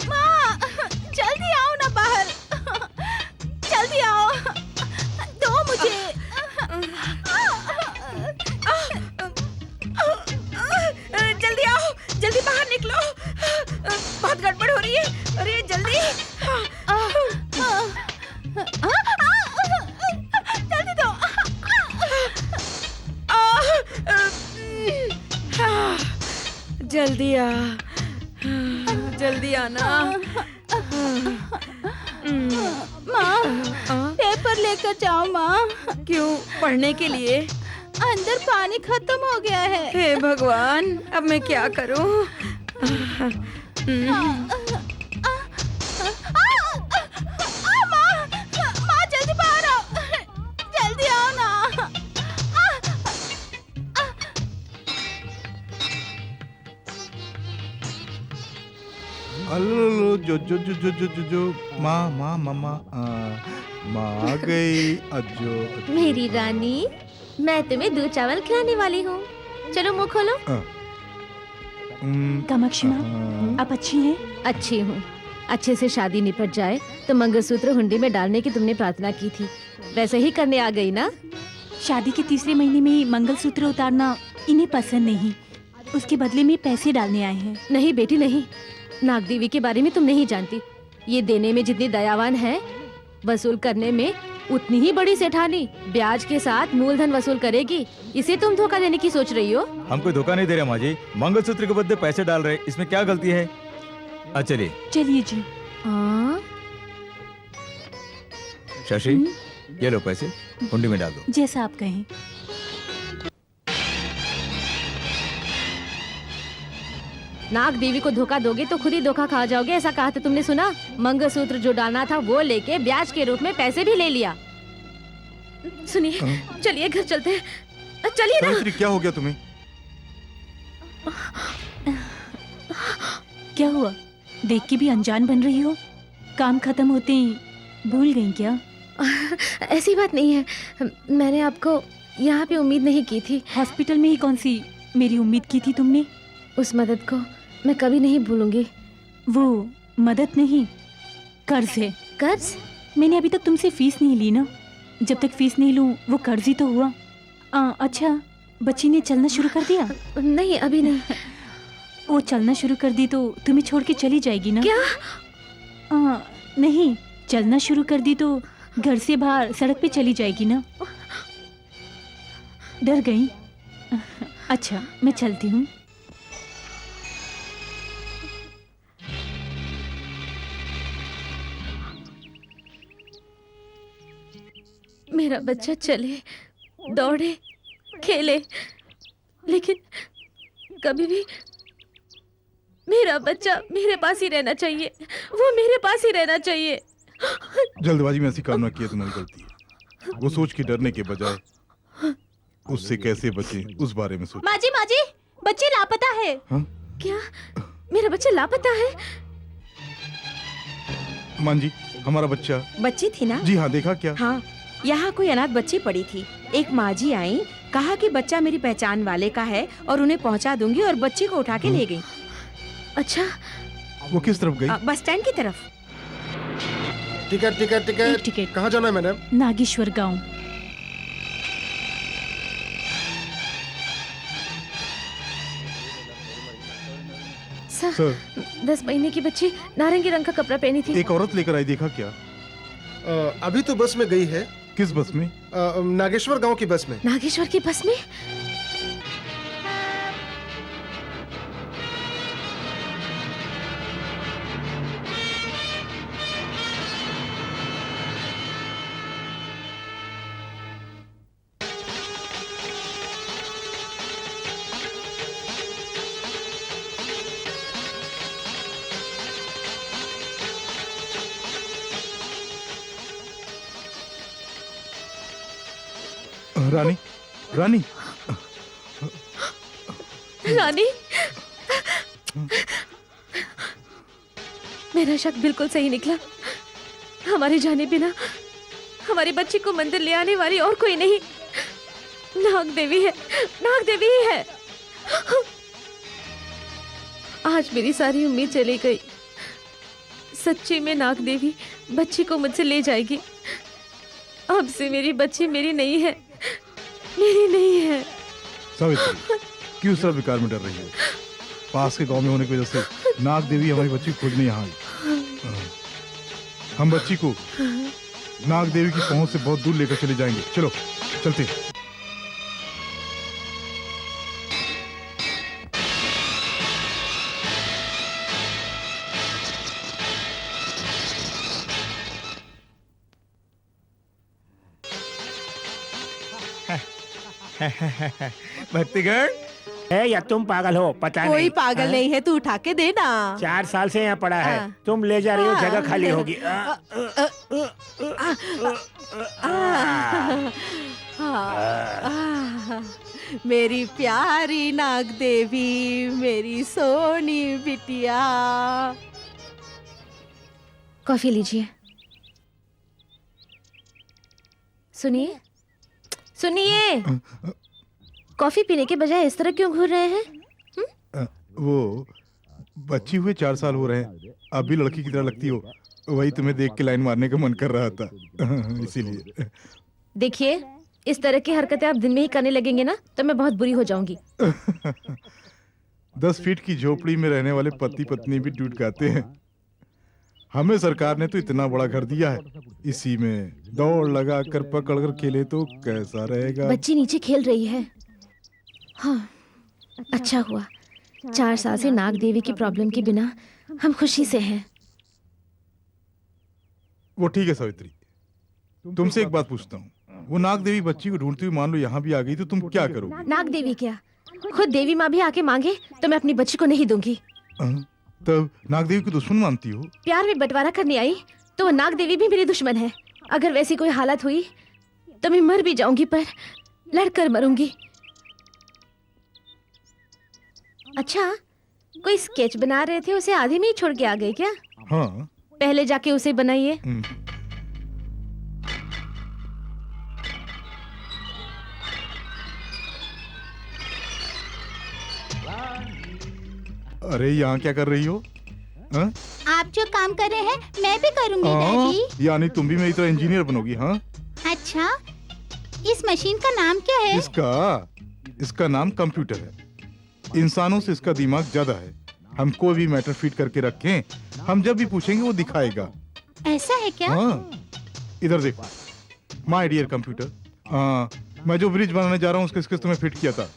माँ, जल्दी आओ ना बाहर, जल्दी आओ, दो मुझे। जल्दी आओ, जल्दी बाहर निकलो। बहुत गड़बड़ हो रही है। अरे जल्दी। जल्दी दो। जल्दी आ, जल्दी आना। माँ, पेपर लेकर जाओ माँ। क्यों? पढ़ने के लिए? अंदर पानी खत्म हो गया है। हे भगवान, अब मैं क्या करूं? माँ जल्दी बाहर आओ, जल्दी आओ ना। अल्लो जो माँ माँ आ गई। अज्जो मेरी रानी, मैं तुम्हें दूध चावल खिलाने वाली हूँ। चलो मुँह खोलो। कामाक्षी माँ, आप अच्छी हैं? अच्छी हूँ। अच्छे से शादी निपट जाए तो मंगलसूत्र हुंडी में डालने की तुमने प्रार्थना की थी, वैसे ही करने आ गई ना। शादी के तीसरे महीने में मंगलसूत्र उतारना इन्हें पसंद नहीं, उसके बदले में पैसे डालने आए हैं। नहीं बेटी नहीं, नाग देवी के बारे में तुम नहीं जानती। ये देने में जितनी दयावान है, वसूल करने में उतनी ही बड़ी सेठानी। ब्याज के साथ मूलधन वसूल करेगी। इसे तुम धोखा देने की सोच रही हो? हम कोई धोखा नहीं दे रहे माँ जी, मंगलसूत्र के बदले पैसे डाल रहे, इसमें क्या गलती है? चलिए चलिए जी। शशि, ये लो पैसे, हुंडी में डाल दो। जैसा आप कहें। नाग देवी को धोखा दोगे तो खुद ही धोखा खा जाओगे, ऐसा कहा था तुमने, सुना? मंगलसूत्र जो डालना था वो लेके ब्याज के रूप में पैसे भी ले लिया। सुनिए, चलिए घर चलते हैं। चलिए ना। सावित्री, क्या हो गया तुम्हें? क्या हुआ? देख के भी अनजान बन रही हो। काम खत्म होते ही भूल गई क्या? ऐसी बात नहीं है, मैंने आपको यहाँ पे उम्मीद नहीं की थी। हॉस्पिटल में ही कौन सी मेरी उम्मीद की थी तुमने? उस मदद को मैं कभी नहीं भूलूंगी। वो मदद नहीं, कर्ज है। कर्ज? मैंने अभी तक तुमसे फीस नहीं ली ना, जब तक फीस नहीं लूं वो कर्ज ही तो हुआ। अच्छा, बच्ची ने चलना शुरू कर दिया? नहीं, अभी नहीं। वो चलना शुरू कर दी तो तुम्हें छोड़ के चली जाएगी ना? क्या? नहीं, चलना शुरू कर दी तो घर से बाहर सड़क पे चली जाएगी ना? डर गई? अच्छा, मैं चलती हूँ। मेरा बच्चा चले, दौड़े, खेले, लेकिन कभी भी मेरा बच्चा मेरे पास ही रहना चाहिए। वो मेरे पास ही रहना चाहिए। जल्दबाजी में ऐसी काम ना किया, तुम्हारी गलती है। वो सोच के डरने के बजाय उससे कैसे बचे उस बारे में सोचो। माँ जी, बच्चे लापता है। हाँ? क्या? मेरा बच्चा लापता है? मान जी, हमारा बच्चा। बच्ची थी ना? जी हाँ, देखा क्या? हाँ, यहाँ कोई अनाथ बच्ची पड़ी थी। एक माँ जी आई, कहा कि बच्चा मेरी पहचान वाले का है और उन्हें पहुँचा दूंगी, और बच्ची को उठा के ले गई। अच्छा, वो किस तरफ गई? बस स्टैंड की तरफ। Ticket ticket ticket ticket. कहाँ जाना है मैडम? नागेश्वर गांव। सर, 10 महीने की बच्ची नारंगी रंग का कपड़ा पहनी थी। एक औरत लेकर आई, देखा क्या? अभी तो बस में गई है। किस बस में? नागेश्वर गांव की बस में। नागेश्वर की बस में? रानी, रानी, रानी, मेरा शक बिल्कुल सही निकला। हमारे जाने बिना हमारी बच्ची को मंदिर ले आने वाली और कोई नहीं, नाग देवी है, नाग देवी ही है। आज मेरी सारी उम्मीद चली गई। सच्ची में नाग देवी बच्ची को मुझसे ले जाएगी। अब से मेरी बच्ची मेरी नहीं है, मेरी नहीं है। सावित्री, क्यों सब विकार में डर रही हो? पास के गांव में होने की वजह से नाग देवी हमारी बच्ची को खोजने यहाँ आई। हम बच्ची को नाग देवी की पहुंच से बहुत दूर लेकर चले जाएंगे। चलो, चलते। भक्तिगण, है या तुम पागल हो? पता कोई नहीं। पागल नहीं है, तू उठा के देना। 4 साल से यहाँ पड़ा है, हाँ। तुम ले जा रही हो, हाँ। जगह खाली होगी। मेरी प्यारी नाग देवी, मेरी सोनी बिटिया। कॉफी लीजिए। सुनिए, सुनिए, कॉफी पीने के बजाय इस तरह क्यों घूर रहे हैं? वो बच्ची हुए 4 साल हो रहे हैं, अब भी लड़की की तरह लगती हो, वही तुम्हें देख के लाइन मारने का मन कर रहा था। इसीलिए। देखिए, इस तरह की हरकतें आप दिन में ही करने लगेंगे ना, तो मैं बहुत बुरी हो जाऊंगी। 10 फीट की झोपड़ी में रहने वाले पति पत्नी भी टूट गाते हैं। हमें सरकार ने तो इतना बड़ा घर दिया है, इसी में दौड़ लगा कर पकड़ कर खेले तो कैसा रहेगा? बच्ची नीचे खेल रही है। हाँ, अच्छा हुआ। 4 साल से नाग देवी की प्रॉब्लम के बिना हम खुशी से हैं। वो ठीक है सावित्री, तुमसे एक बात पूछता हूँ। वो नाग देवी बच्ची को ढूंढती हुई मान लो यहाँ भी आ गई, तो तुम क्या करोगे? नाग देवी क्या, खुद देवी माँ भी आके मांगे तो मैं अपनी बच्ची को नहीं दूंगी। तब नाग देवी को दुश्मन मानती हो? प्यार में बंटवारा करने आई तो वो नाग देवी भी मेरी दुश्मन है। अगर वैसी कोई हालत हुई तो मैं मर भी जाऊंगी, पर लड़कर मरूंगी। अच्छा, कोई स्केच बना रहे थे, उसे आधे में ही छोड़ के आ गए क्या? हाँ। पहले जाके उसे बनाइए। अरे यहाँ क्या कर रही हो? हाँ? आप जो काम कर रहे हैं मैं भी करूंगी डैडी। यानी तुम भी मेरी तरह इंजीनियर बनोगी? हाँ। अच्छा, इस मशीन का नाम क्या है? इसका नाम कंप्यूटर है। इंसानों से इसका दिमाग ज्यादा है। हम कोई भी मैटर फीड करके रखें, हम जब भी पूछेंगे वो दिखाएगा। ऐसा है क्या? हाँ, इधर देखो, माय डियर कंप्यूटर। मैं जो ब्रिज बनाने जा रहा हूँ उसका स्केच तुम्हें फिट किया था,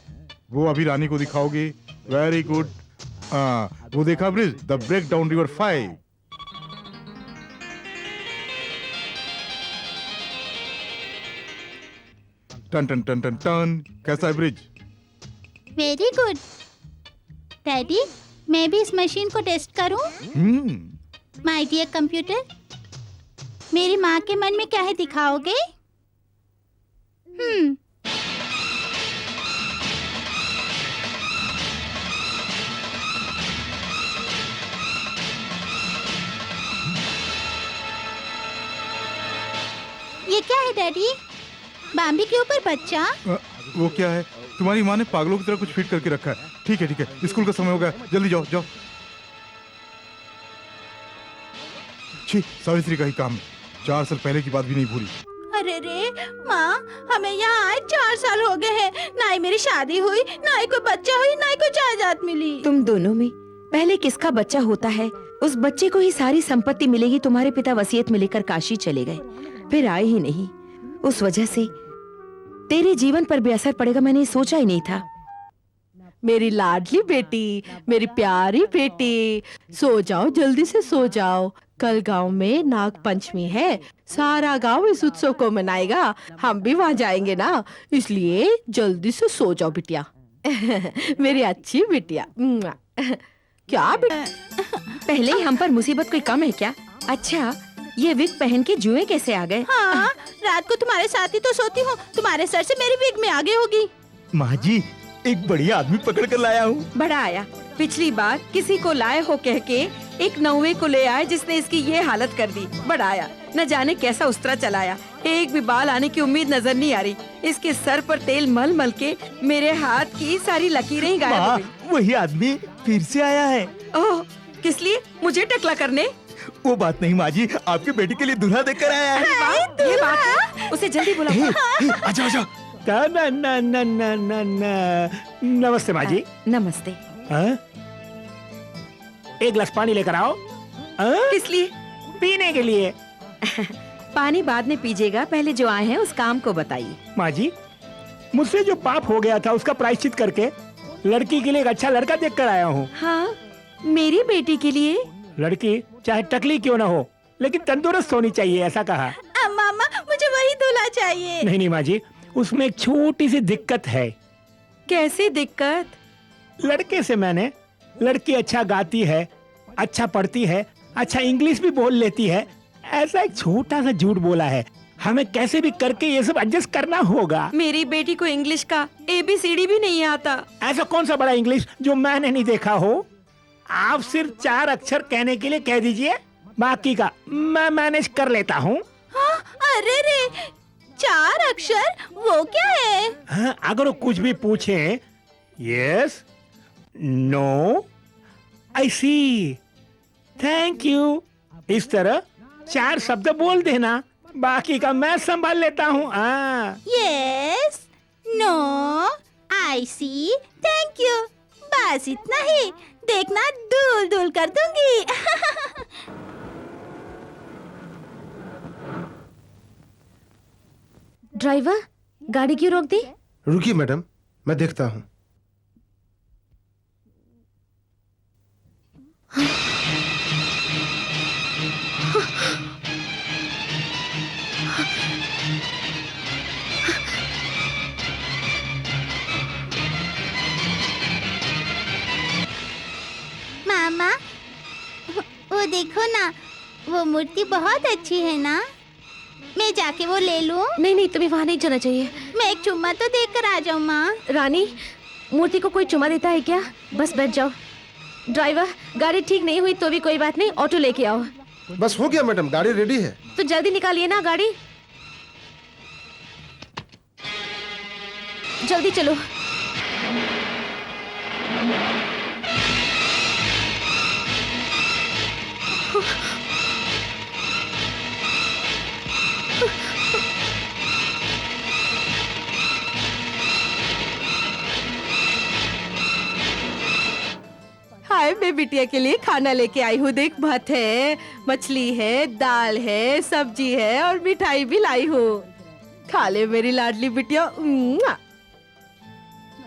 वो अभी रानी को दिखाओगे। Very good. वो देखा bridge, the break down river 5। टन टन टन टन टन। कैसा है ब्रिज? वेरी गुड डैडी, मैं भी इस मशीन को टेस्ट करूं? माय डियर कंप्यूटर, मेरी माँ के मन में क्या है दिखाओगे? क्या है डैडी? बाम्बी के ऊपर बच्चा? वो क्या है? तुम्हारी माँ ने पागलों की तरह कुछ फिट करके रखा है। ठीक है ठीक है, स्कूल का समय हो गया, जल्दी जाओ जाओ। छी, सावित्री का ही काम है, 4 साल पहले की बात भी नहीं भूली। अरे रे माँ, हमें यहाँ आए 4 साल हो गए हैं, ना ही मेरी शादी हुई, ना ही कोई बच्चा हुई, ना ही कोई जायदाद मिली। तुम दोनों में पहले किसका बच्चा होता है उस बच्चे को ही सारी संपत्ति मिलेगी। तुम्हारे पिता वसीयत में लेकर काशी चले गए, फिर आए ही नहीं। उस वजह से तेरे जीवन पर भी असर पड़ेगा, मैंने सोचा ही नहीं था। मेरी लाडली बेटी, मेरी प्यारी बेटी, सो जाओ, जल्दी से सो जाओ। कल गांव में नाग पंचमी है, सारा गांव इस उत्सव को मनाएगा, हम भी वहां जाएंगे ना, इसलिए जल्दी से सो जाओ बिटिया। मेरी अच्छी बिटिया। क्या बेटा? पहले ही हम पर मुसीबत कोई कम है क्या? अच्छा, ये विग पहन के जुए कैसे आ गए? हाँ, रात को तुम्हारे साथ ही तो सोती हूँ, तुम्हारे सर से मेरी विग में आगे होगी। माँ जी, एक बढ़िया आदमी पकड़ कर लाया हूँ। बड़ा आया, पिछली बार किसी को लाए हो कह के एक नौवे को ले आए जिसने इसकी ये हालत कर दी। बड़ा आया, न जाने कैसा उस्तरा चलाया, एक भी बाल आने की उम्मीद नजर नहीं आ रही। इसके सर पर तेल मल मल के मेरे हाथ की सारी लकीरें ही गायब हो गई। वही आदमी फिर से आया है। ओह, किस लिए? मुझे टकला करने? वो बात नहीं माँ जी, आपके बेटे के लिए दूल्हा देकर आया है। ये बात है, उसे जल्दी बुलाओ। आजा आजा। नमस्ते माँ जी। नमस्ते। हाँ? एक गिलास पानी लेकर आओ। हाँ? किस लिए? पीने के लिए। पानी बाद में पीजिएगा, पहले जो आए हैं उस काम को बताइए। माँ जी, मुझसे जो पाप हो गया था उसका प्रायश्चित करके लड़की के लिए एक अच्छा लड़का देख कर आया हूँ। हाँ, मेरी बेटी के लिए? लड़की चाहे टकली क्यों ना हो, लेकिन तंदुरुस्त होनी चाहिए, ऐसा कहा। मामा, मुझे वही दूल्हा चाहिए। नहीं माँ जी, उसमें एक छोटी सी दिक्कत है। कैसी दिक्कत? लड़के से मैंने, लड़की अच्छा गाती है, अच्छा पढ़ती है, अच्छा इंग्लिश भी बोल लेती है, ऐसा एक छोटा सा झूठ बोला है। हमें कैसे भी करके ये सब एडजस्ट करना होगा। मेरी बेटी को इंग्लिश का ABCD भी नहीं आता। ऐसा कौन सा बड़ा इंग्लिश जो मैंने नहीं देखा हो? आप सिर्फ 4 अक्षर कहने के लिए कह दीजिए, बाकी का मैं मैनेज कर लेता हूँ। हाँ, अरे रे, 4 अक्षर वो क्या है? हाँ, अगर वो कुछ भी पूछे, yes, no, I see, thank you, इस तरह 4 शब्द बोल देना, बाकी का मैं संभाल लेता हूँ। Yes, no, I see, thank you, बस इतना ही। देखना, दूल दूल कर दूंगी। ड्राइवर, गाड़ी क्यों रोक दी? रुकिए मैडम, मैं देखता हूँ। मामा, वो देखो ना, वो मूर्ति बहुत अच्छी है ना, मैं जाके वो ले लूं? नहीं नहीं, तुम्हें वहाँ नहीं जाना चाहिए। मैं एक चुम्मा तो देख कर आ जाऊँ माँ। रानी, मूर्ति को कोई चुमा देता है क्या? बस बैठ जाओ। ड्राइवर, गाड़ी ठीक नहीं हुई तो भी कोई बात नहीं, ऑटो लेके आओ। बस हो गया मैडम, गाड़ी रेडी है। तो जल्दी निकालिए ना गाड़ी, जल्दी चलो। हाय, मैं बिटिया के लिए खाना लेके आई हूँ। देख, भात है, मछली है, दाल है, सब्जी है और मिठाई भी लाई हूँ। खा ले मेरी लाडली बिटिया।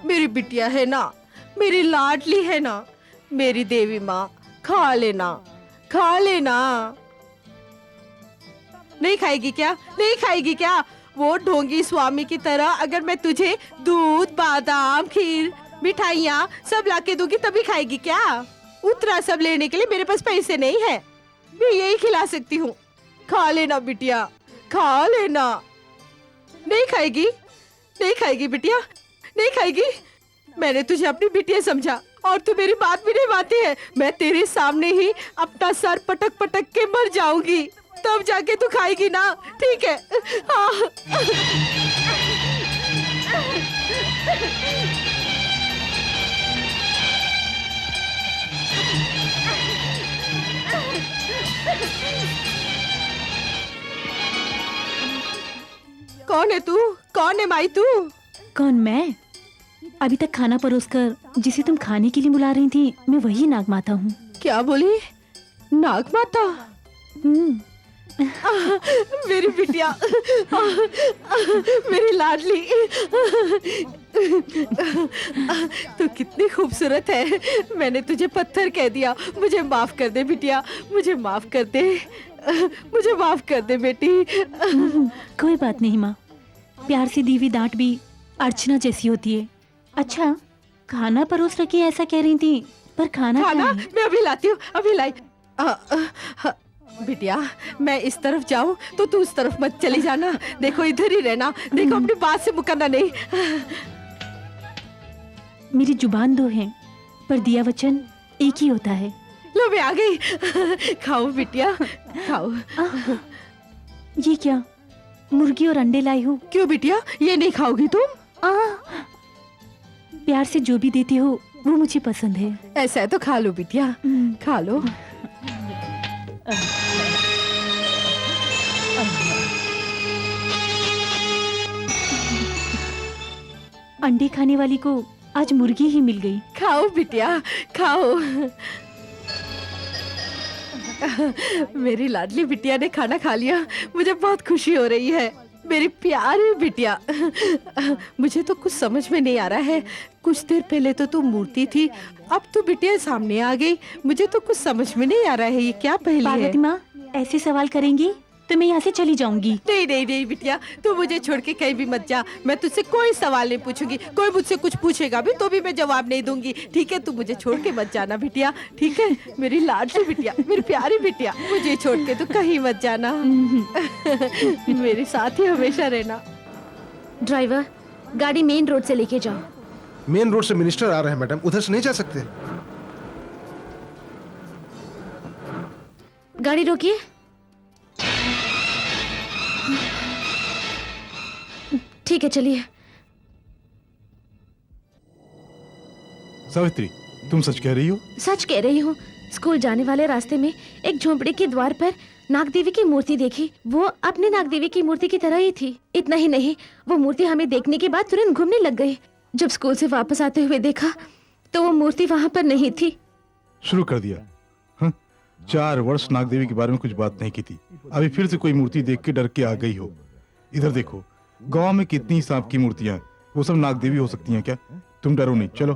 मेरी बिटिया है ना, मेरी लाडली है ना, मेरी देवी माँ, खा लेना, खा लेना। नहीं खाएगी क्या? नहीं खाएगी क्या? वो ढोंगी स्वामी की तरह अगर मैं तुझे दूध, बादाम, खीर, मिठाइयाँ सब लाके दूंगी तभी खाएगी क्या? उतना सब लेने के लिए मेरे पास पैसे नहीं है, मैं यही खिला सकती हूँ। खा लेना बिटिया, खा लेना। नहीं खाएगी? नहीं खाएगी बिटिया, नहीं खाएगी? मैंने तुझे अपनी बिटिया समझा और तू मेरी बात भी नहीं मानती है। मैं तेरे सामने ही अपना सर पटक पटक के मर जाऊंगी। तब जाके तू खाएगी ना, ठीक है? हाँ। कौन है तू? कौन है माई तू? कौन, मैं? अभी तक खाना परोसकर जिसे तुम खाने के लिए बुला रही थी, मैं वही नागमाता हूँ। क्या बोली? नागमाता? मेरी बिटिया, मेरी लाडली, तू कितनी खूबसूरत है। मैंने तुझे पत्थर कह दिया, मुझे माफ कर दे बिटिया, मुझे माफ कर दे, मुझे माफ कर दे बेटी। कोई बात नहीं माँ, प्यार से दी हुई डांट भी अर्चना जैसी होती है। अच्छा, खाना परोस रखी ऐसा कह रही थी, पर खाना मैं अभी लाती हूँ, अभी लाई। बिटिया, मैं इस तरफ जाऊं तो तू उस तरफ मत चली जाना। देखो इधर ही रहना, देखो अपनी बात से मुकरना नहीं। मेरी जुबान दो है, पर दिया वचन एक ही होता है। लो मैं आ गई। खाओ बिटिया, खाओ। ये क्या, मुर्गी और अंडे लाई हूँ? क्यों बिटिया, ये नहीं खाओगी तुम? प्यार से जो भी देती हो वो मुझे पसंद है। ऐसा है तो खा लो बिटिया, खा लो। अंडे खाने वाली को आज मुर्गी ही मिल गई। खाओ बिटिया, खाओ। मेरी लाडली बिटिया ने खाना खा लिया, मुझे बहुत खुशी हो रही है। मेरी प्यारी बिटिया, मुझे तो कुछ समझ में नहीं आ रहा है। कुछ देर पहले तो तू मूर्ति थी, अब तो बिटिया सामने आ गई। मुझे तो कुछ समझ में नहीं आ रहा है, ये क्या पहेली है? पार्वती माँ, ऐसे सवाल करेंगी तो मैं यहाँ से चली जाऊंगी। नहीं नहीं नहीं बिटिया, तू मुझे छोड़ के कहीं भी मत जा। मैं तुझसे कोई सवाल नहीं पूछूंगी, कोई मुझसे कुछ पूछेगा भी तो भी मैं जवाब नहीं दूंगी, ठीक है? तू मुझे छोड़ के मत जाना बिटिया, ठीक है? मेरी लाडली बिटिया, मेरी प्यारी बिटिया, मुझे छोड़ के तू कहीं मत जाना। मेरे साथ ही हमेशा रहना। ड्राइवर, गाड़ी मेन रोड से लेके जाओ। मेन रोड से मिनिस्टर आ रहे हैं मैडम, उधर से नहीं जा सकते। गाड़ी रोकिए। ठीक है, चलिए। सावित्री, तुम सच कह रही हो? सच कह रही हूँ। स्कूल जाने वाले रास्ते में एक झोंपड़ी के द्वार पर नागदेवी की मूर्ति देखी। वो अपने नागदेवी की मूर्ति की तरह ही थी। इतना ही नहीं, वो मूर्ति हमें देखने के बाद तुरंत घूमने लग गई। जब स्कूल से वापस आते हुए देखा तो वो मूर्ति वहाँ पर नहीं थी। शुरू कर दिया। 4 वर्ष नागदेवी के बारे में कुछ बात नहीं की थी, अभी फिर से कोई मूर्ति देख के डर के आ गई हो। इधर देखो, गांव में कितनी सांप की मूर्तियां हैं, वो सब नागदेवी हो सकती हैं क्या? तुम डरो नहीं, चलो।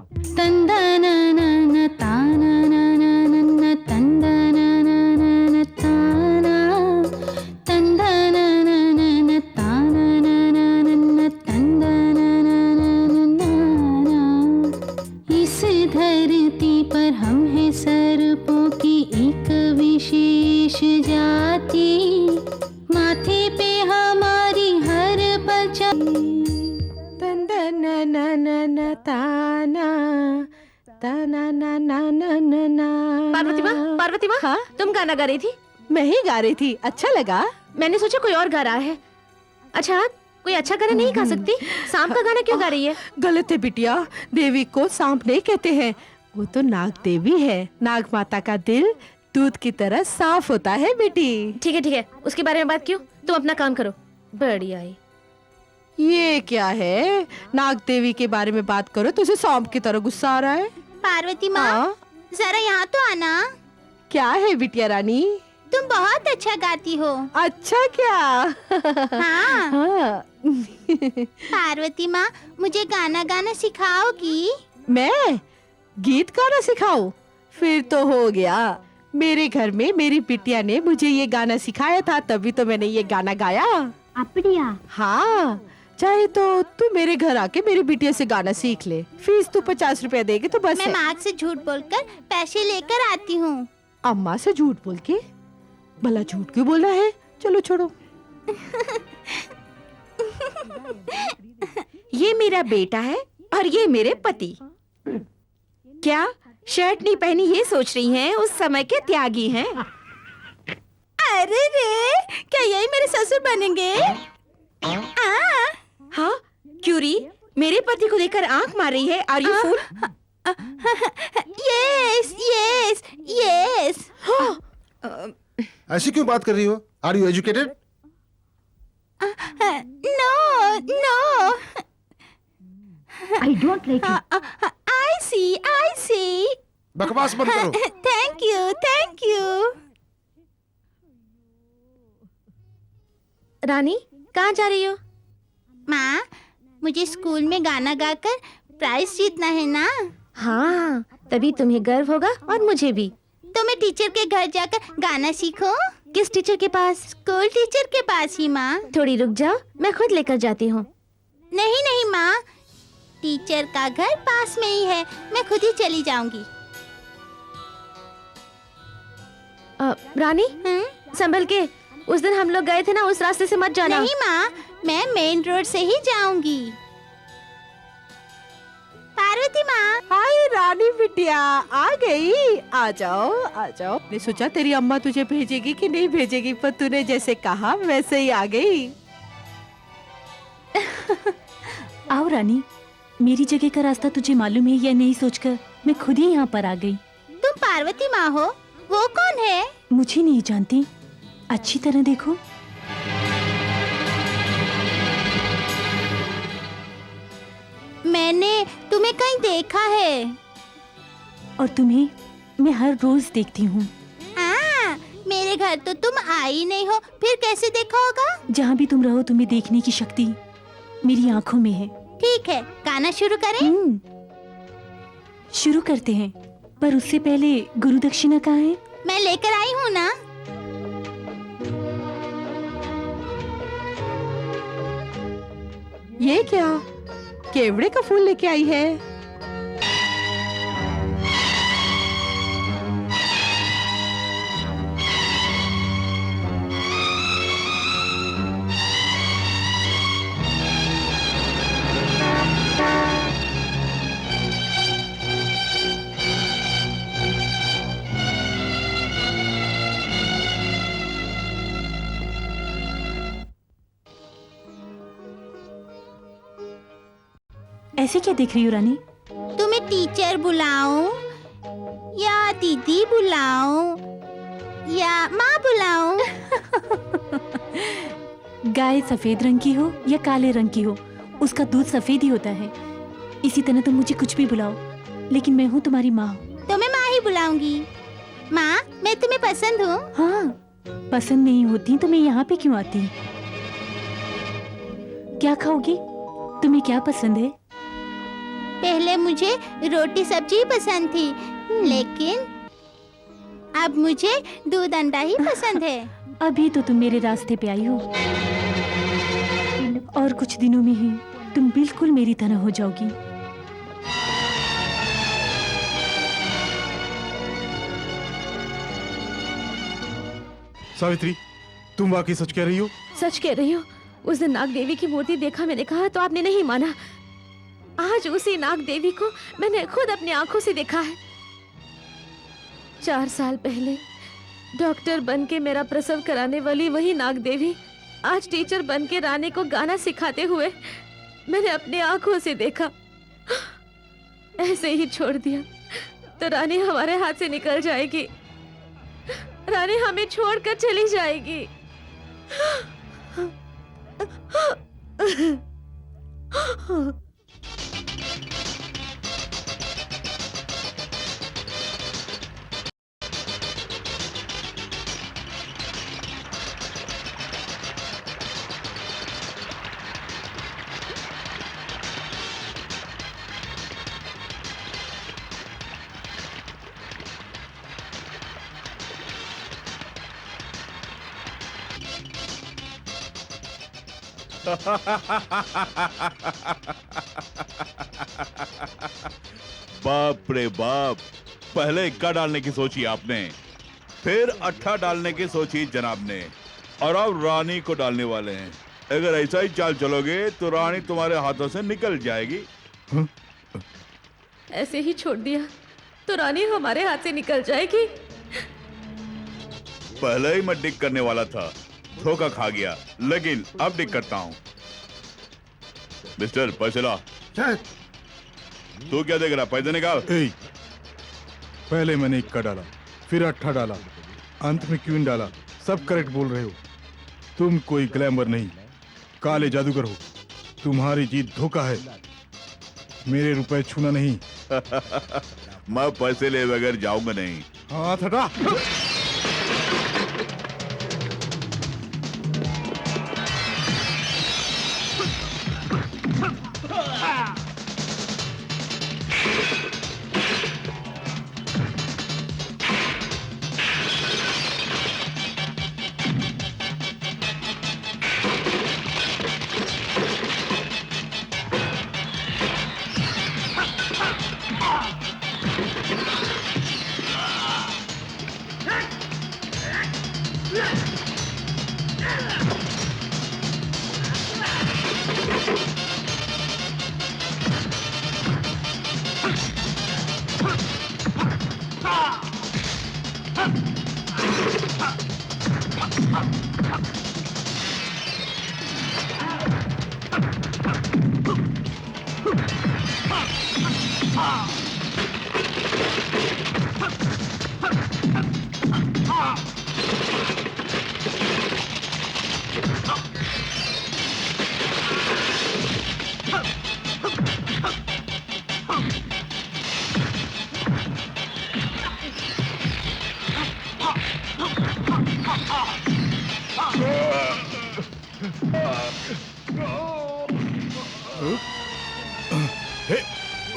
इस धरती पर हम हैं सर्पों की एक विशेष जाति, माथे पे हमारी हर बचा। पार्वती माँ, हाँ? तुम गाना गा रही थी? मैं ही गा रही थी, अच्छा लगा। मैंने सोचा कोई और गा रहा है। अच्छा, कोई अच्छा गाना नहीं गा सकती? सांप का गाना क्यों गा रही है? गलत है बिटिया, देवी को सांप नहीं कहते हैं, वो तो नाग देवी है। नाग माता का दिल दूध की तरह साफ होता है बेटी। ठीक है, उसके बारे में बात क्यों? तुम अपना काम करो। बढ़िया है। ये क्या है, नाग देवी के बारे में बात करो तो उसे सांप की तरह गुस्सा आ रहा है। पार्वती माँ, जरा यहाँ तो आना। क्या है बिटिया रानी? तुम बहुत अच्छा गाती हो। अच्छा क्या? हाँ। हाँ। पार्वती माँ, मुझे गाना गाना सिखाओगी? मैं गीत गाना सिखाऊं? फिर तो हो गया। मेरे घर में मेरी बिटिया ने मुझे ये गाना सिखाया था, तभी तो मैंने ये गाना गाया। अपड़िया? हाँ, चाहे तो तू मेरे घर आके मेरी बिटिया से गाना सीख ले। फीस तू 50 रुपया देगी तो बस मैं है। माँ से झूठ बोलकर पैसे लेकर आती हूँ। अम्मा से झूठ बोल के? भला झूठ क्यों बोलना है? चलो छोड़ो। ये मेरा बेटा है और ये मेरे पति। क्या शर्ट नहीं पहनी ये सोच रही हैं? उस समय के त्यागी हैं। अरे रे, क्या यही मेरे ससुर बनेंगे? हाँ क्यूरी, मेरे पति को देखकर आंख मार रही है। Are you fool? Yes yes yes. ऐसी क्यों बात कर रही हो? Are you educated? No no, I don't like it. I see. बकवास बंद करो। Thank you. रानी, कहाँ जा रही हो? माँ, मुझे स्कूल में गाना गाकर प्राइज जीतना है ना। हाँ, तभी तुम्हें गर्व होगा और मुझे भी। तो मैं टीचर के घर जाकर गाना सीखूं? किस टीचर के पास? स्कूल टीचर के पास ही माँ। थोड़ी रुक जाओ, मैं खुद लेकर जाती हूँ। नहीं माँ, टीचर का घर पास में ही है, मैं खुद ही चली जाऊंगी। रानी, संभल के। उस दिन हम लोग गए थे ना, उस रास्ते से मत जाना। नहीं माँ, मैं मेन रोड से ही जाऊंगी। पार्वती माँ। हाय रानी बिटिया, आ गई। आ जाओ। मैं सोचा तेरी अम्मा तुझे भेजेगी कि नहीं भेजेगी, पर तूने जैसे कहा वैसे ही आ गई। आओ रानी, मेरी जगह का रास्ता तुझे मालूम है या नहीं सोचकर मैं खुद ही यहाँ पर आ गई। तुम पार्वती माँ हो? वो कौन है? मुझे नहीं जानती, अच्छी तरह देखो। मैंने तुम्हें कहीं देखा है। और तुम्हें मैं हर रोज देखती हूँ। मेरे घर तो तुम आई नहीं हो, फिर कैसे देखा होगा? जहाँ भी तुम रहो, तुम्हें देखने की शक्ति मेरी आंखों में है। ठीक है, गाना शुरू करें? शुरू करते हैं, पर उससे पहले गुरु दक्षिणा कहाँ है? मैं लेकर आई हूँ ना। ये क्या केवड़े का फूल लेके आई है? ऐसे क्या देख रही हो रानी? तुम्हें टीचर बुलाऊं या दीदी बुलाऊं या माँ बुलाऊं? गाय सफेद रंग की हो या काले रंग की हो, उसका दूध सफेद ही होता है। इसी तरह तुम मुझे कुछ भी बुलाओ, लेकिन मैं हूँ तुम्हारी माँ। तो मैं माँ ही बुलाऊंगी। माँ, मैं तुम्हें पसंद हूँ? हाँ, पसंद नहीं होती तो मैं यहाँ पे क्यों आती? क्या खाओगी? तुम्हें क्या पसंद है? पहले मुझे रोटी सब्जी पसंद थी, लेकिन अब मुझे दूध अंडा ही पसंद है। अभी तो तुम मेरे रास्ते पे आई हो, और कुछ दिनों में ही तुम बिल्कुल मेरी तरह हो जाओगी। सावित्री, तुम वाकई सच कह रही हो? सच कह रही हो। उस दिन नाग देवी की मूर्ति देखा मैंने कहा तो आपने नहीं माना। आज उसी नाग देवी को मैंने खुद अपनी आंखों से देखा है। 4 साल पहले डॉक्टर बन के मेरा प्रसव कराने वाली वही नाग देवी आज टीचर बन के रानी को गाना सिखाते हुए मैंने अपनी आंखों से देखा। ऐसे ही छोड़ दिया तो रानी हमारे हाथ से निकल जाएगी। रानी हमें छोड़कर चली जाएगी। बाप रे बाप, पहले इक्का डालने की सोची आपने, फिर अट्ठा डालने की सोची जनाब ने, और अब रानी को डालने वाले हैं। अगर ऐसा ही चाल चलोगे तो रानी तुम्हारे हाथों से निकल जाएगी। ऐसे ही छोड़ दिया तो रानी हमारे हाथ से निकल जाएगी। पहले ही मैं डिग करने वाला था, धोखा खा गया, लेकिन अब डिग करता हूँ। मिस्टर पैसे ला। तू क्या देख रहा, पैसे निकाल। पहले मैंने इक्का डाला, फिर अट्ठा डाला, अंत में क्वीन डाला। सब करेक्ट बोल रहे हो। तुम कोई ग्लैमर नहीं, काले जादूगर हो। तुम्हारी जीत धोखा है, मेरे रुपए छूना नहीं। मैं पैसे ले बगैर जाऊंगा नहीं। हाथ हटा।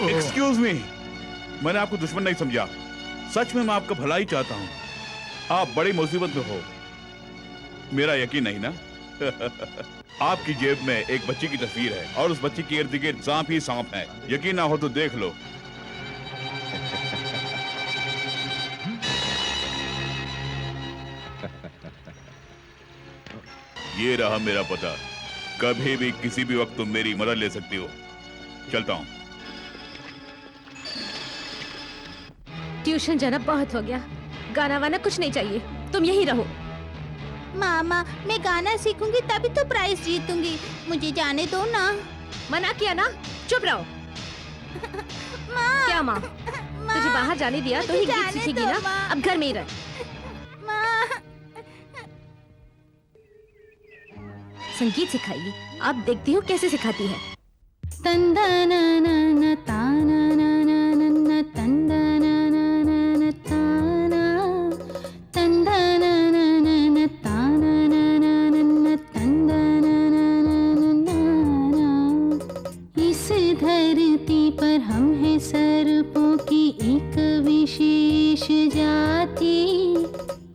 एक्सक्यूज मी, मैंने आपको दुश्मन नहीं समझा। सच में मैं आपका भला ही चाहता हूँ। आप बड़ी मुसीबत में हो, मेरा यकीन नहीं ना? आपकी जेब में एक बच्ची की तस्वीर है और उस बच्ची के इर्द गिर्द सांप ही सांप है। यकीन ना हो तो देख लो। ये रहा मेरा पता। कभी भी किसी भी वक्त तुम मेरी मदद ले सकती हो। चलता हूँ। ट्यूशन जाना बहुत हो गया, गाना वाना कुछ नहीं चाहिए, तुम यहीं रहो। मामा, मैं गाना सीखूंगी तभी तो प्राइज जीतूंगी। मुझे जाने दो ना। मना किया ना, चुप रहो। माँ, क्या माँ? तुझे बाहर जाने दिया तो ही गीत सीखेगी ना? अब घर में ही रह। संगीत सिखाएगी, आप देखती हो कैसे सिखाती है। इस धरती पर हम हैं सर्पों की एक विशेष जाति।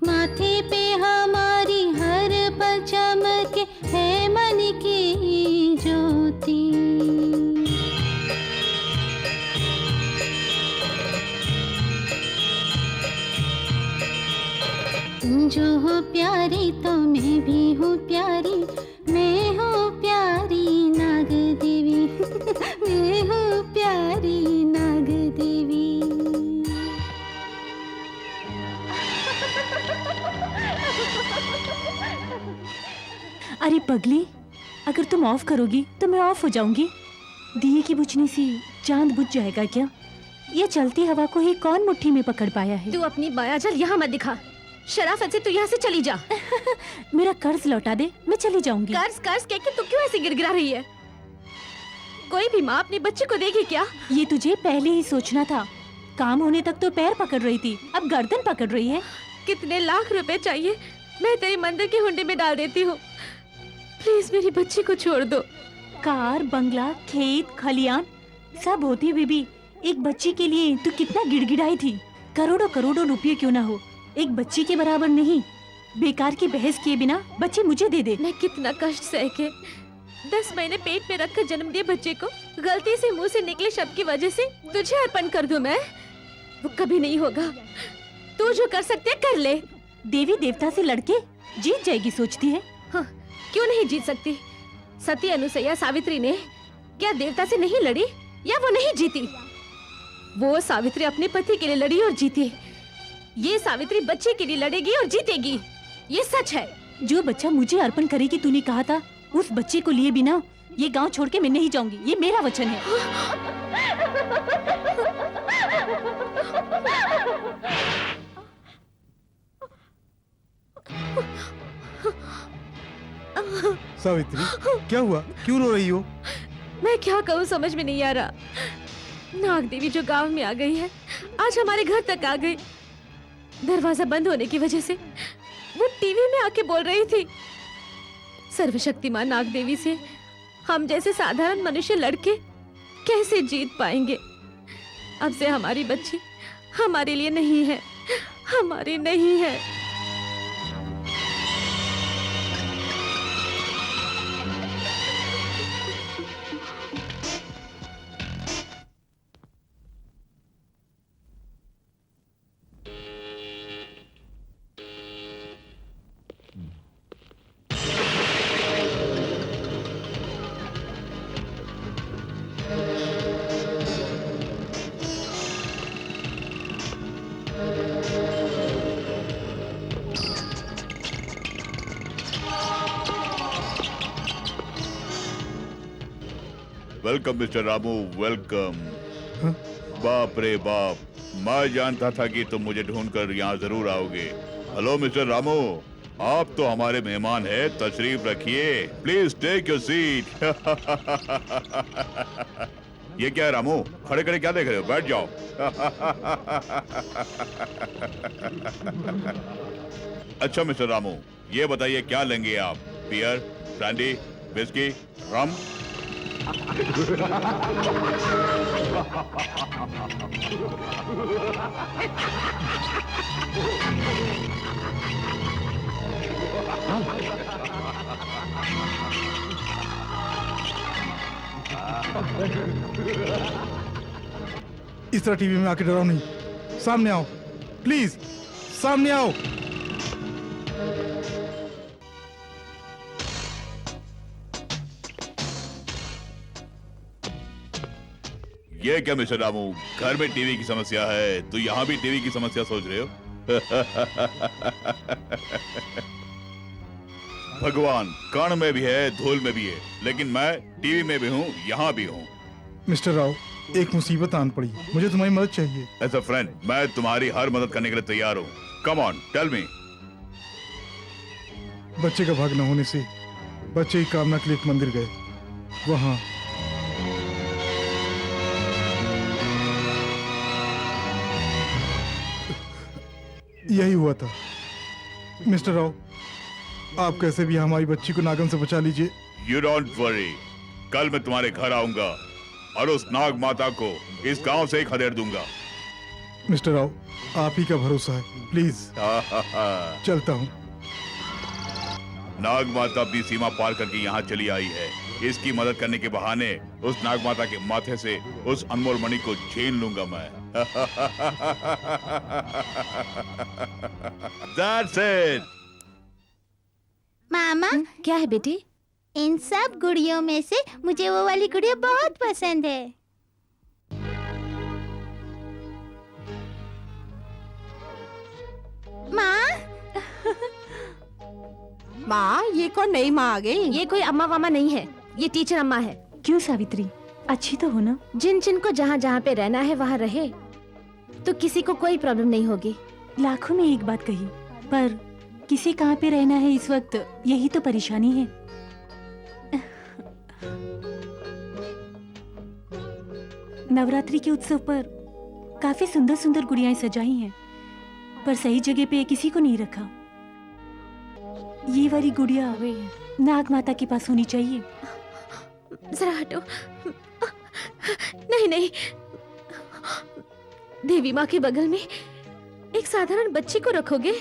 माथे पे हमारी हर पल चमके है मन की ज्योति। तुम जो हो प्यारी तो मैं भी हूँ प्यारी। मैं हूँ प्यारी नाग देवी। मैं हूँ प्यारी नाग देवी। अरे पगली, अगर तुम ऑफ करोगी तो मैं ऑफ हो जाऊंगी। दिए की बुझने से चांद बुझ जाएगा क्या? ये चलती हवा को ही कौन मुट्ठी में पकड़ पाया है? तू अपनी मायाजाल यहाँ मत दिखा। शराफत से तू यहाँ से चली जा। मेरा कर्ज लौटा दे, मैं चली जाऊंगी। कर्ज कर्ज कह के तू क्यों ऐसे गिड़गिड़ा रही है? कोई भी माँ अपने बच्चे को देगी क्या? ये तुझे पहले ही सोचना था। काम होने तक तो पैर पकड़ रही थी, अब गर्दन पकड़ रही है। कितने लाख रुपए चाहिए, मैं तेरी मंदिर की हुंडी में डाल देती हूँ। प्लीज मेरी बच्ची को छोड़ दो। कार, बंगला, खेत, खलियान सब होती हुए भी एक बच्ची के लिए तू कितना गिड़गिड़ाई थी। करोड़ों करोड़ों रुपये क्यों ना हो, एक बच्ची के बराबर नहीं। बेकार की बहस किए बिना बच्ची मुझे दे दे। मैं कितना कष्ट सह के 10 महीने पेट में रखकर जन्म दिए बच्चे को गलती से मुंह से निकले शब्द की वजह से तुझे अर्पण कर दूं मैं? वो कभी नहीं होगा। तू जो कर सकते कर ले। देवी देवता से लड़के जीत जाएगी सोचती है? हाँ, क्यों नहीं जीत सकती? सती, अनुसैया, सावित्री ने क्या देवता से नहीं लड़ी या वो नहीं जीती? वो सावित्री अपने पति के लिए लड़ी और जीती। ये सावित्री बच्चे के लिए लड़ेगी और जीतेगी, ये सच है। जो बच्चा मुझे अर्पण करेगी तूने कहा था, उस बच्चे को लिए बिना ये गांव छोड़ के मैं नहीं जाऊंगी, ये मेरा वचन है। सावित्री, क्या हुआ? क्यों रो रही हो? मैं क्या कहूँ समझ में नहीं आ रहा। नाग देवी जो गांव में आ गई है, आज हमारे घर तक आ गई। दरवाजा बंद होने की वजह से वो टीवी में आके बोल रही थी, सर्वशक्तिमान नाग देवी से हम जैसे साधारण मनुष्य लड़के कैसे जीत पाएंगे। अब से हमारी बच्ची हमारे लिए नहीं है, हमारी नहीं है। Welcome mister Ramu, welcome. बाप रे बाप, मैं जानता था कि तुम मुझे ढूंढकर यहाँ जरूर आओगे। हेलो मिस्टर रामू, आप तो हमारे मेहमान हैं, तशरीफ रखिए। Please take your seat. ये क्या है रामू, खड़े खड़े क्या देख रहे हो? बैठ जाओ। अच्छा मिस्टर रामू, ये बताइए क्या लेंगे आप? बियर, ब्रांडी, विस्की, रम? इस तरह टीवी में आके डराओ नहीं, सामने आओ प्लीज, सामने आओ। ये क्या मिस्टर रामू, घर में टीवी की समस्या है तो यहाँ भी टीवी की समस्या सोच रहे हो? भगवान कण में भी है, धूल में भी है, लेकिन मैं टीवी में भी हूँ, यहाँ भी हूँ। मिस्टर राव, एक मुसीबत आन पड़ी, मुझे तुम्हारी मदद चाहिए। एज अ फ्रेंड मैं तुम्हारी हर मदद करने के लिए तैयार हूँ। Come on, tell me. बच्चे का भाग न होने से बच्चे की कामना के लिए एक मंदिर गए, वहां यही हुआ था। मिस्टर राव, आप कैसे भी हमारी बच्ची को नागन से बचा लीजिए। यू डोंट वरी, कल मैं तुम्हारे घर आऊंगा और उस नाग माता को इस गांव से ही खदेड़ दूंगा। मिस्टर राव, आप ही का भरोसा है, प्लीज। चलता हूँ। नाग माता अपनी सीमा पार करके यहाँ चली आई है। इसकी मदद करने के बहाने उस नाग माता के माथे से उस अनमोल मणि को छीन लूंगा मैं। That's it. मामा, क्या है बेटी? इन सब गुड़ियों में से मुझे वो वाली गुड़िया बहुत पसंद है। माँ, माँ, ये कौन नई माँ आ गई? ये कोई अम्मा वामा नहीं है, ये टीचर अम्मा है। क्यों सावित्री, अच्छी तो हो ना? जिन जिन को जहाँ जहाँ पे रहना है वहाँ रहे, तो किसी को कोई प्रॉब्लम नहीं होगी। लाखों में एक बात कही, पर किसे कहाँ पे रहना है इस वक्त, यही तो परेशानी है। नवरात्रि के उत्सव पर काफी सुंदर सुंदर गुड़ियाएं सजाई हैं, पर सही जगह पे किसी को नहीं रखा। ये वाली गुड़िया नाग माता के पास होनी चाहिए। जरा हटो। नहीं नहीं, देवी माँ के बगल में एक साधारण बच्ची को रखोगे?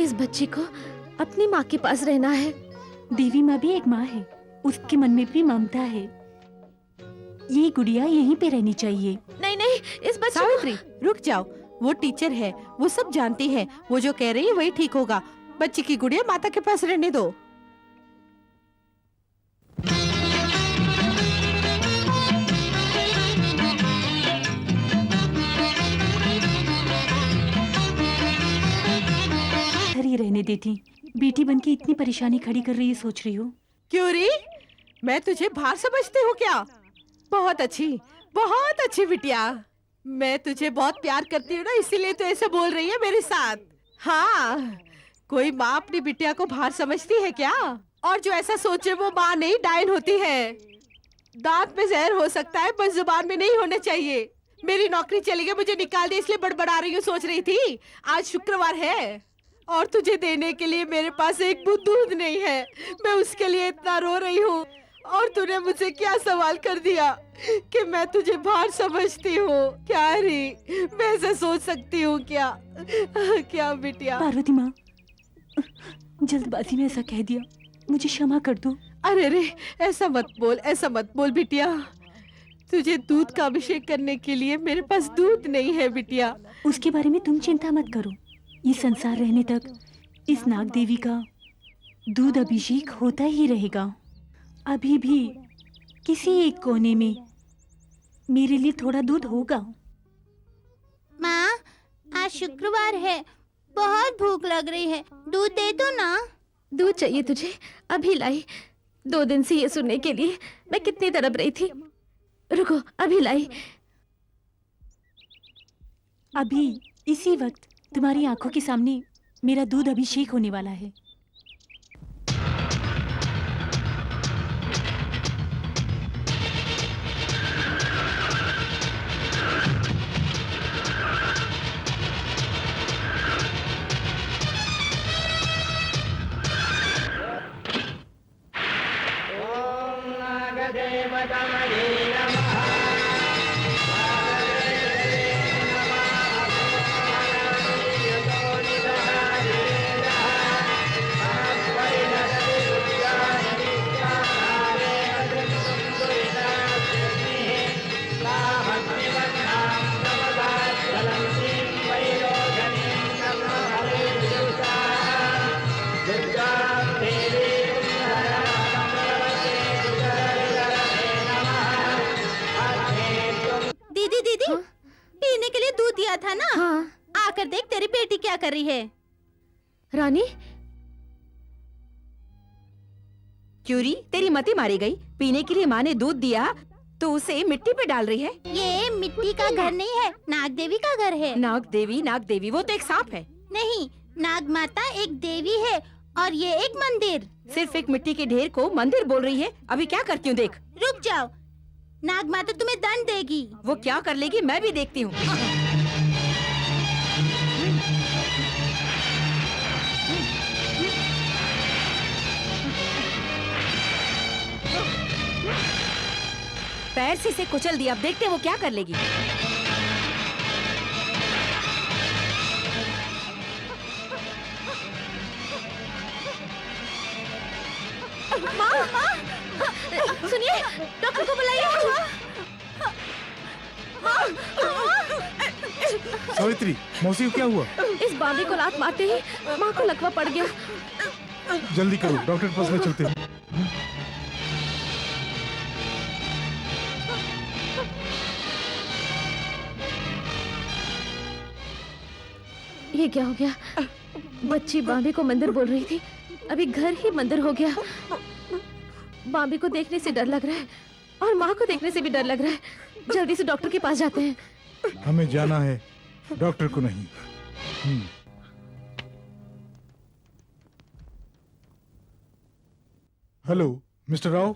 इस बच्ची को अपनी माँ के पास रहना है। देवी माँ भी एक माँ है, उसके मन में भी ममता है। ये गुड़िया यहीं पे रहनी चाहिए। नहीं नहीं, इस बच्ची सावित्री, रुक जाओ। वो टीचर है, वो सब जानती है, वो जो कह रही है वही ठीक होगा। बच्ची की गुड़िया माता के पास रहने दो। रहने देती। बेटी बनके इतनी परेशानी खड़ी कर रही है, सोच रही हो। क्यों री, मैं तुझे बाहर समझती हूँ क्या? बहुत अच्छी बिटिया। मैं तुझे बहुत प्यार करती हूँ ना, इसीलिए तो ऐसा बोल रही है मेरे साथ। हाँ, कोई माँ अपनी बिटिया को बाहर समझती है क्या? और जो ऐसा सोचे वो माँ नहीं, डायन होती है। दांत में जहर हो सकता है, बस जुबान में नहीं होना चाहिए। मेरी नौकरी चली गई, मुझे निकाल दे, इसलिए बड़बड़ा रही हूँ। सोच रही थी आज शुक्रवार है और तुझे देने के लिए मेरे पास एक बूंद दूध नहीं है। मैं उसके लिए इतना रो रही हूँ और तूने मुझे क्या सवाल कर दिया कि मैं तुझे बाहर समझती हूँ। क्या री, मैं ऐसा सोच सकती हूँ क्या? क्या बिटिया? पार्वती माँ, जल्दबाजी में ऐसा कह दिया, मुझे क्षमा कर दो। अरे रे, ऐसा मत बोल बिटिया। तुझे दूध का अभिषेक करने के लिए मेरे पास दूध नहीं है बिटिया। उसके बारे में तुम चिंता मत करो। ये संसार रहने तक इस नाग देवी का दूध अभिषेक होता ही रहेगा। अभी भी किसी एक कोने में मेरे लिए थोड़ा दूध होगा। माँ, आज शुक्रवार है, बहुत भूख लग रही है, दूध दे दो ना। दूध चाहिए तुझे? अभी लाई। 2 दिन से ये सुनने के लिए मैं कितनी तड़प रही थी। रुको, अभी लाई। अभी इसी वक्त तुम्हारी आंखों के सामने मेरा दूध अभिषेक होने वाला है। दीदी, पीने के लिए दूध दिया था ना? हाँ। आकर देख तेरी बेटी क्या कर रही है। रानी, क्यों री, तेरी मती मारी गई? पीने के लिए माँ ने दूध दिया तो उसे मिट्टी पे डाल रही है। ये मिट्टी का घर नहीं है, नाग देवी का घर है। नाग देवी वो तो एक सांप है। नहीं, नाग माता एक देवी है और ये एक मंदिर। सिर्फ एक मिट्टी के ढेर को मंदिर बोल रही है। अभी क्या करती हूँ देख। रुक जाओ, नाग माता तुम्हें दंड देगी। वो क्या कर लेगी मैं भी देखती हूँ। पैर से इसे कुचल दिया, अब देखते हैं वो क्या कर लेगी। सुनिए, डॉक्टर को बुलाइए। सावित्री, मौसी को क्या हुआ? इस बांबी को लात मारते ही माँ को लकवा पड़ गया। जल्दी करो, डॉक्टर के पास में चलते हैं। ये क्या हो गया? बच्ची बांबी को मंदिर बोल रही थी, अभी घर ही मंदिर हो गया। बांबी को देखने से डर लग रहा है और माँ को देखने से भी डर लग रहा है। जल्दी से डॉक्टर के पास जाते हैं। हमें जाना है, डॉक्टर को नहीं। Hello mister Rao.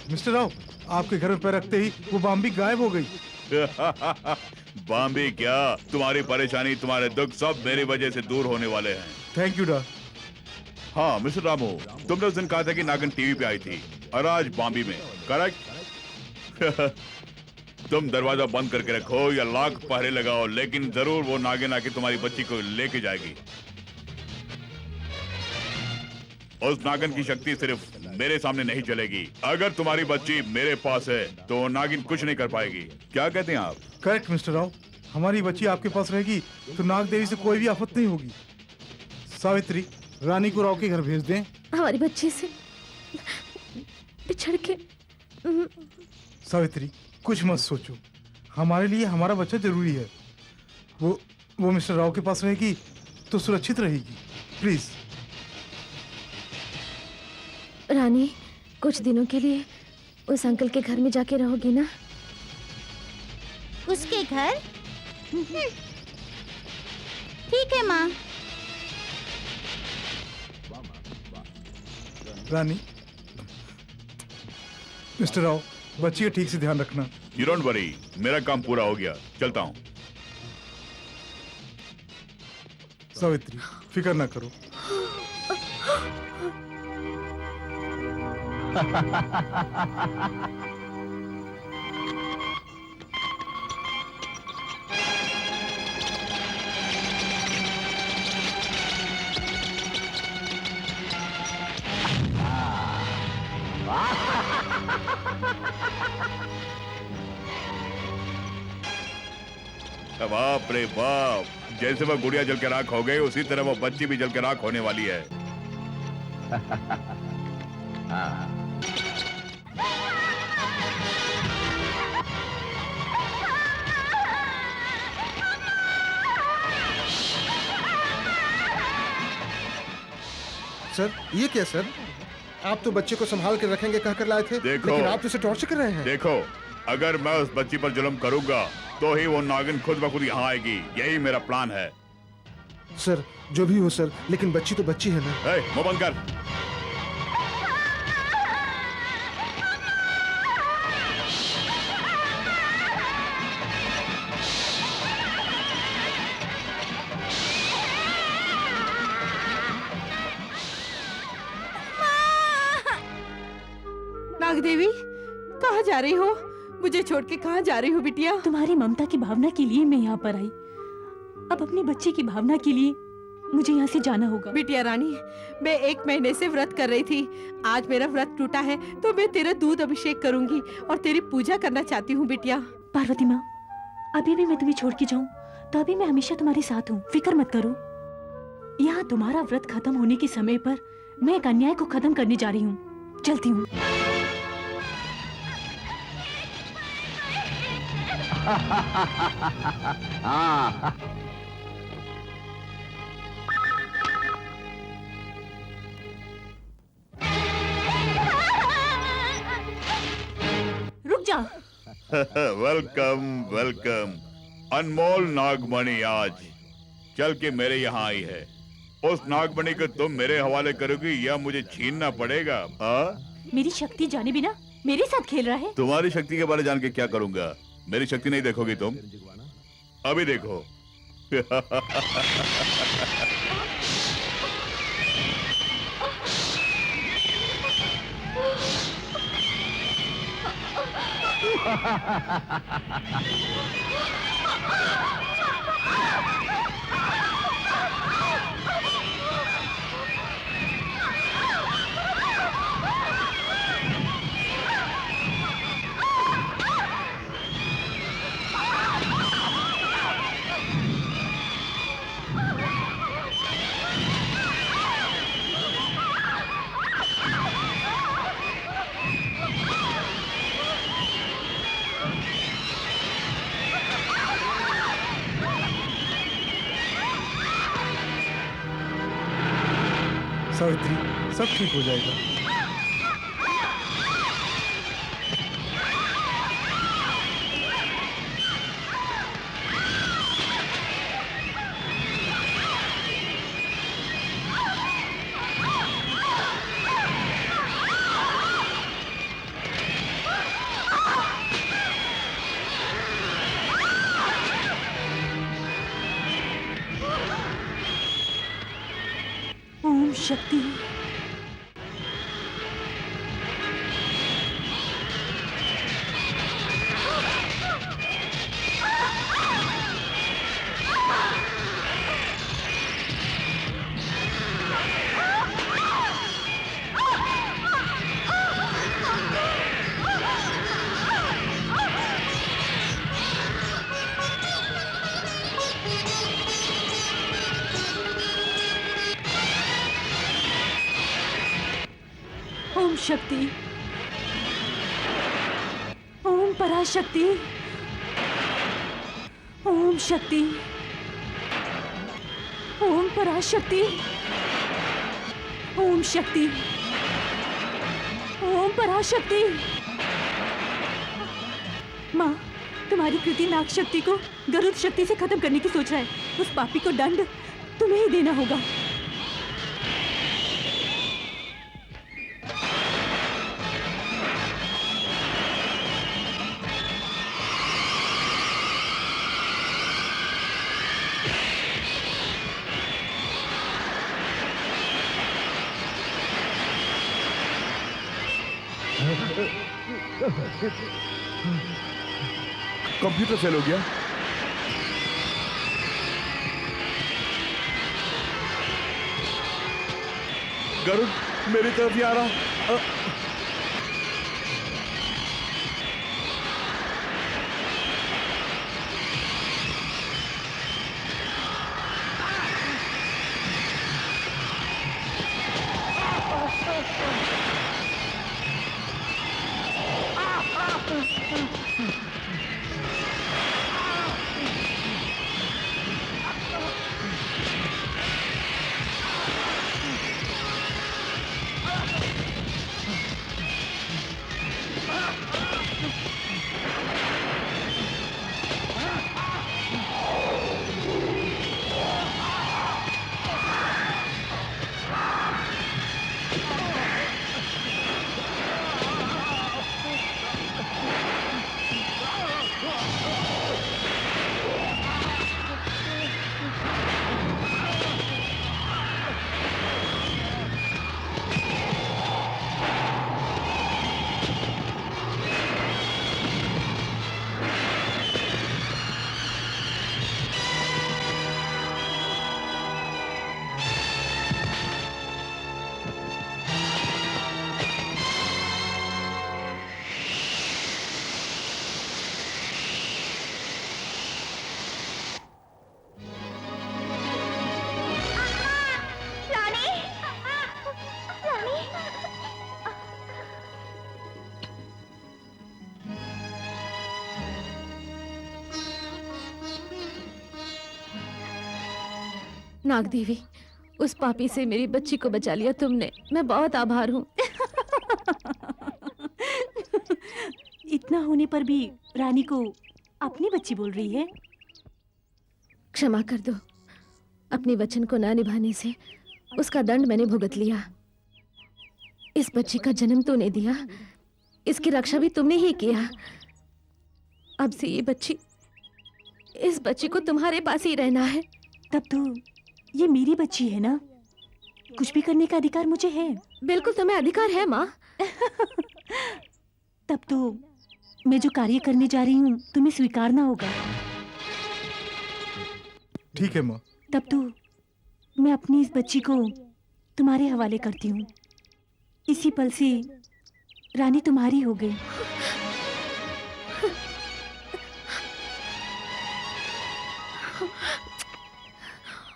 Mister Rao, आपके घर में पैर रखते ही वो बाम्बी गायब हो गई। बाम्बी क्या, तुम्हारी परेशानी, तुम्हारे दुख सब मेरी वजह से दूर होने वाले हैं। थैंक यू डा। हाँ मिस्टर रामू, तुमने उस दिन कहा था कि नागिन टीवी पे आई थी और आज बॉम्बे में, करेक्ट? तुम दरवाजा बंद करके रखो या लाख पहरे लगाओ, लेकिन जरूर वो नागिन आके तुम्हारी बच्ची को लेके जाएगी। उस नागिन की शक्ति सिर्फ मेरे सामने नहीं चलेगी। अगर तुम्हारी बच्ची मेरे पास है तो नागिन कुछ नहीं कर पाएगी। क्या कहते हैं आप? करेक्ट मिस्टर राव, हमारी बच्ची आपके पास रहेगी तो नाग देवी से कोई भी आफत नहीं होगी। सावित्री, रानी को राव के घर भेज दें। हमारी बच्ची से बिछड़ के सावित्री, कुछ मत सोचो, हमारे लिए हमारा बच्चा जरूरी है। वो मिस्टर राव के पास रहेगी तो सुरक्षित रहेगी। प्लीज। रानी, कुछ दिनों के लिए उस अंकल के घर में जाके रहोगी ना? उसके घर? ठीक है माँ। रानी, मिस्टर राव, बच्ची का ठीक से ध्यान रखना। You don't worry, मेरा काम पूरा हो गया, चलता हूँ। सावित्री, फिक्र ना करो। बाप रे बाप, जैसे वो गुड़िया जल के राख हो गई उसी तरह वो बच्ची भी जल के राख होने वाली है। सर, ये क्या सर? आप तो बच्चे को संभाल कर रखेंगे कहकर लाए थे, देखो, लेकिन आप तो उसे टॉर्चर कर रहे हैं। देखो, अगर मैं उस बच्ची पर जुल्म करूंगा तो ही वो नागिन खुद ब खुद यहाँ आएगी। यही मेरा प्लान है। सर, जो भी हो सर, लेकिन बच्ची तो बच्ची है ना। मुंह बंद कर। नाग देवी, कहाँ जा रही हो? मुझे छोड़ के कहाँ जा रही हो बिटिया? तुम्हारी ममता की भावना के लिए मैं यहाँ पर आई। अब अपने बच्चे की भावना के लिए मुझे यहाँ से जाना होगा। बिटिया रानी, मैं 1 महीने से व्रत कर रही थी। आज मेरा व्रत टूटा है तो मैं तेरा दूध अभिषेक करूंगी और तेरी पूजा करना चाहती हूँ बिटिया। पार्वती माँ, अभी भी मैं तुम्हें छोड़ के जाऊँ तो अभी मैं हमेशा तुम्हारे साथ हूँ, फिक्र मत करो। यहाँ तुम्हारा व्रत खत्म होने के समय पर मैं एक अन्याय को खत्म करने जा रही हूँ। चलती हूँ। रुक जा। Welcome welcome. अनमोल नागमणि आज चल के मेरे यहाँ आई है। उस नागमणि को तुम मेरे हवाले करोगी या मुझे छीनना पड़ेगा? मेरी शक्ति जाने बिना मेरे साथ खेल रहा है। तुम्हारी शक्ति के बारे जान के क्या करूंगा? मेरी शक्ति नहीं देखोगी तुम? अभी देखो। सावित्री, सब ठीक हो जाएगा। ओम शक्ति। शक्ति, ओम पराशक्ति, ओम शक्ति, ओम पराशक्ति, ओम शक्ति, ओम पराशक्ति। माँ, तुम्हारी कृति नाग शक्ति को गरुड़ शक्ति से खत्म करने की सोच रहा है। उस पापी को दंड तुम्हें ही देना होगा। कंप्यूटर फेल हो गया। गरुड़ मेरी तरफ ही आ रहा। नाग देवी, उस पापी से मेरी बच्ची को बचा लिया तुमने। मैं बहुत आभार हूँ। इतना होने पर भी रानी को अपनी बच्ची बोल रही है। क्षमा कर दो। अपने वचन को ना निभाने से उसका दंड मैंने भुगत लिया। इस बच्ची का जन्म तूने दिया, इसकी रक्षा भी तुमने ही किया। अब से इस बच्ची को तुम्हारे पास ही रहना है। तब तो ये मेरी बच्ची है ना, कुछ भी करने का अधिकार मुझे है। बिल्कुल तुम्हें अधिकार है माँ। तब तो मैं जो कार्य करने जा रही हूँ तुम्हें स्वीकारना होगा। ठीक है माँ। तब तो मैं अपनी इस बच्ची को तुम्हारे हवाले करती हूँ। इसी पल से रानी तुम्हारी हो गई।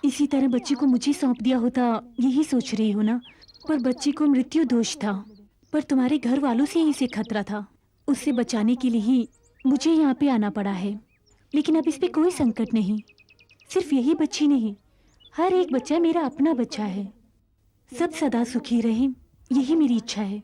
इसी तरह बच्ची को मुझे सौंप दिया होता, यही सोच रही हो ना। पर बच्ची को मृत्यु दोष था, पर तुम्हारे घर वालों से ही इसे खतरा था। उससे बचाने के लिए ही मुझे यहाँ पे आना पड़ा है। लेकिन अब इस पे कोई संकट नहीं। सिर्फ यही बच्ची नहीं, हर एक बच्चा मेरा अपना बच्चा है। सब सदा सुखी रहे, यही मेरी इच्छा है।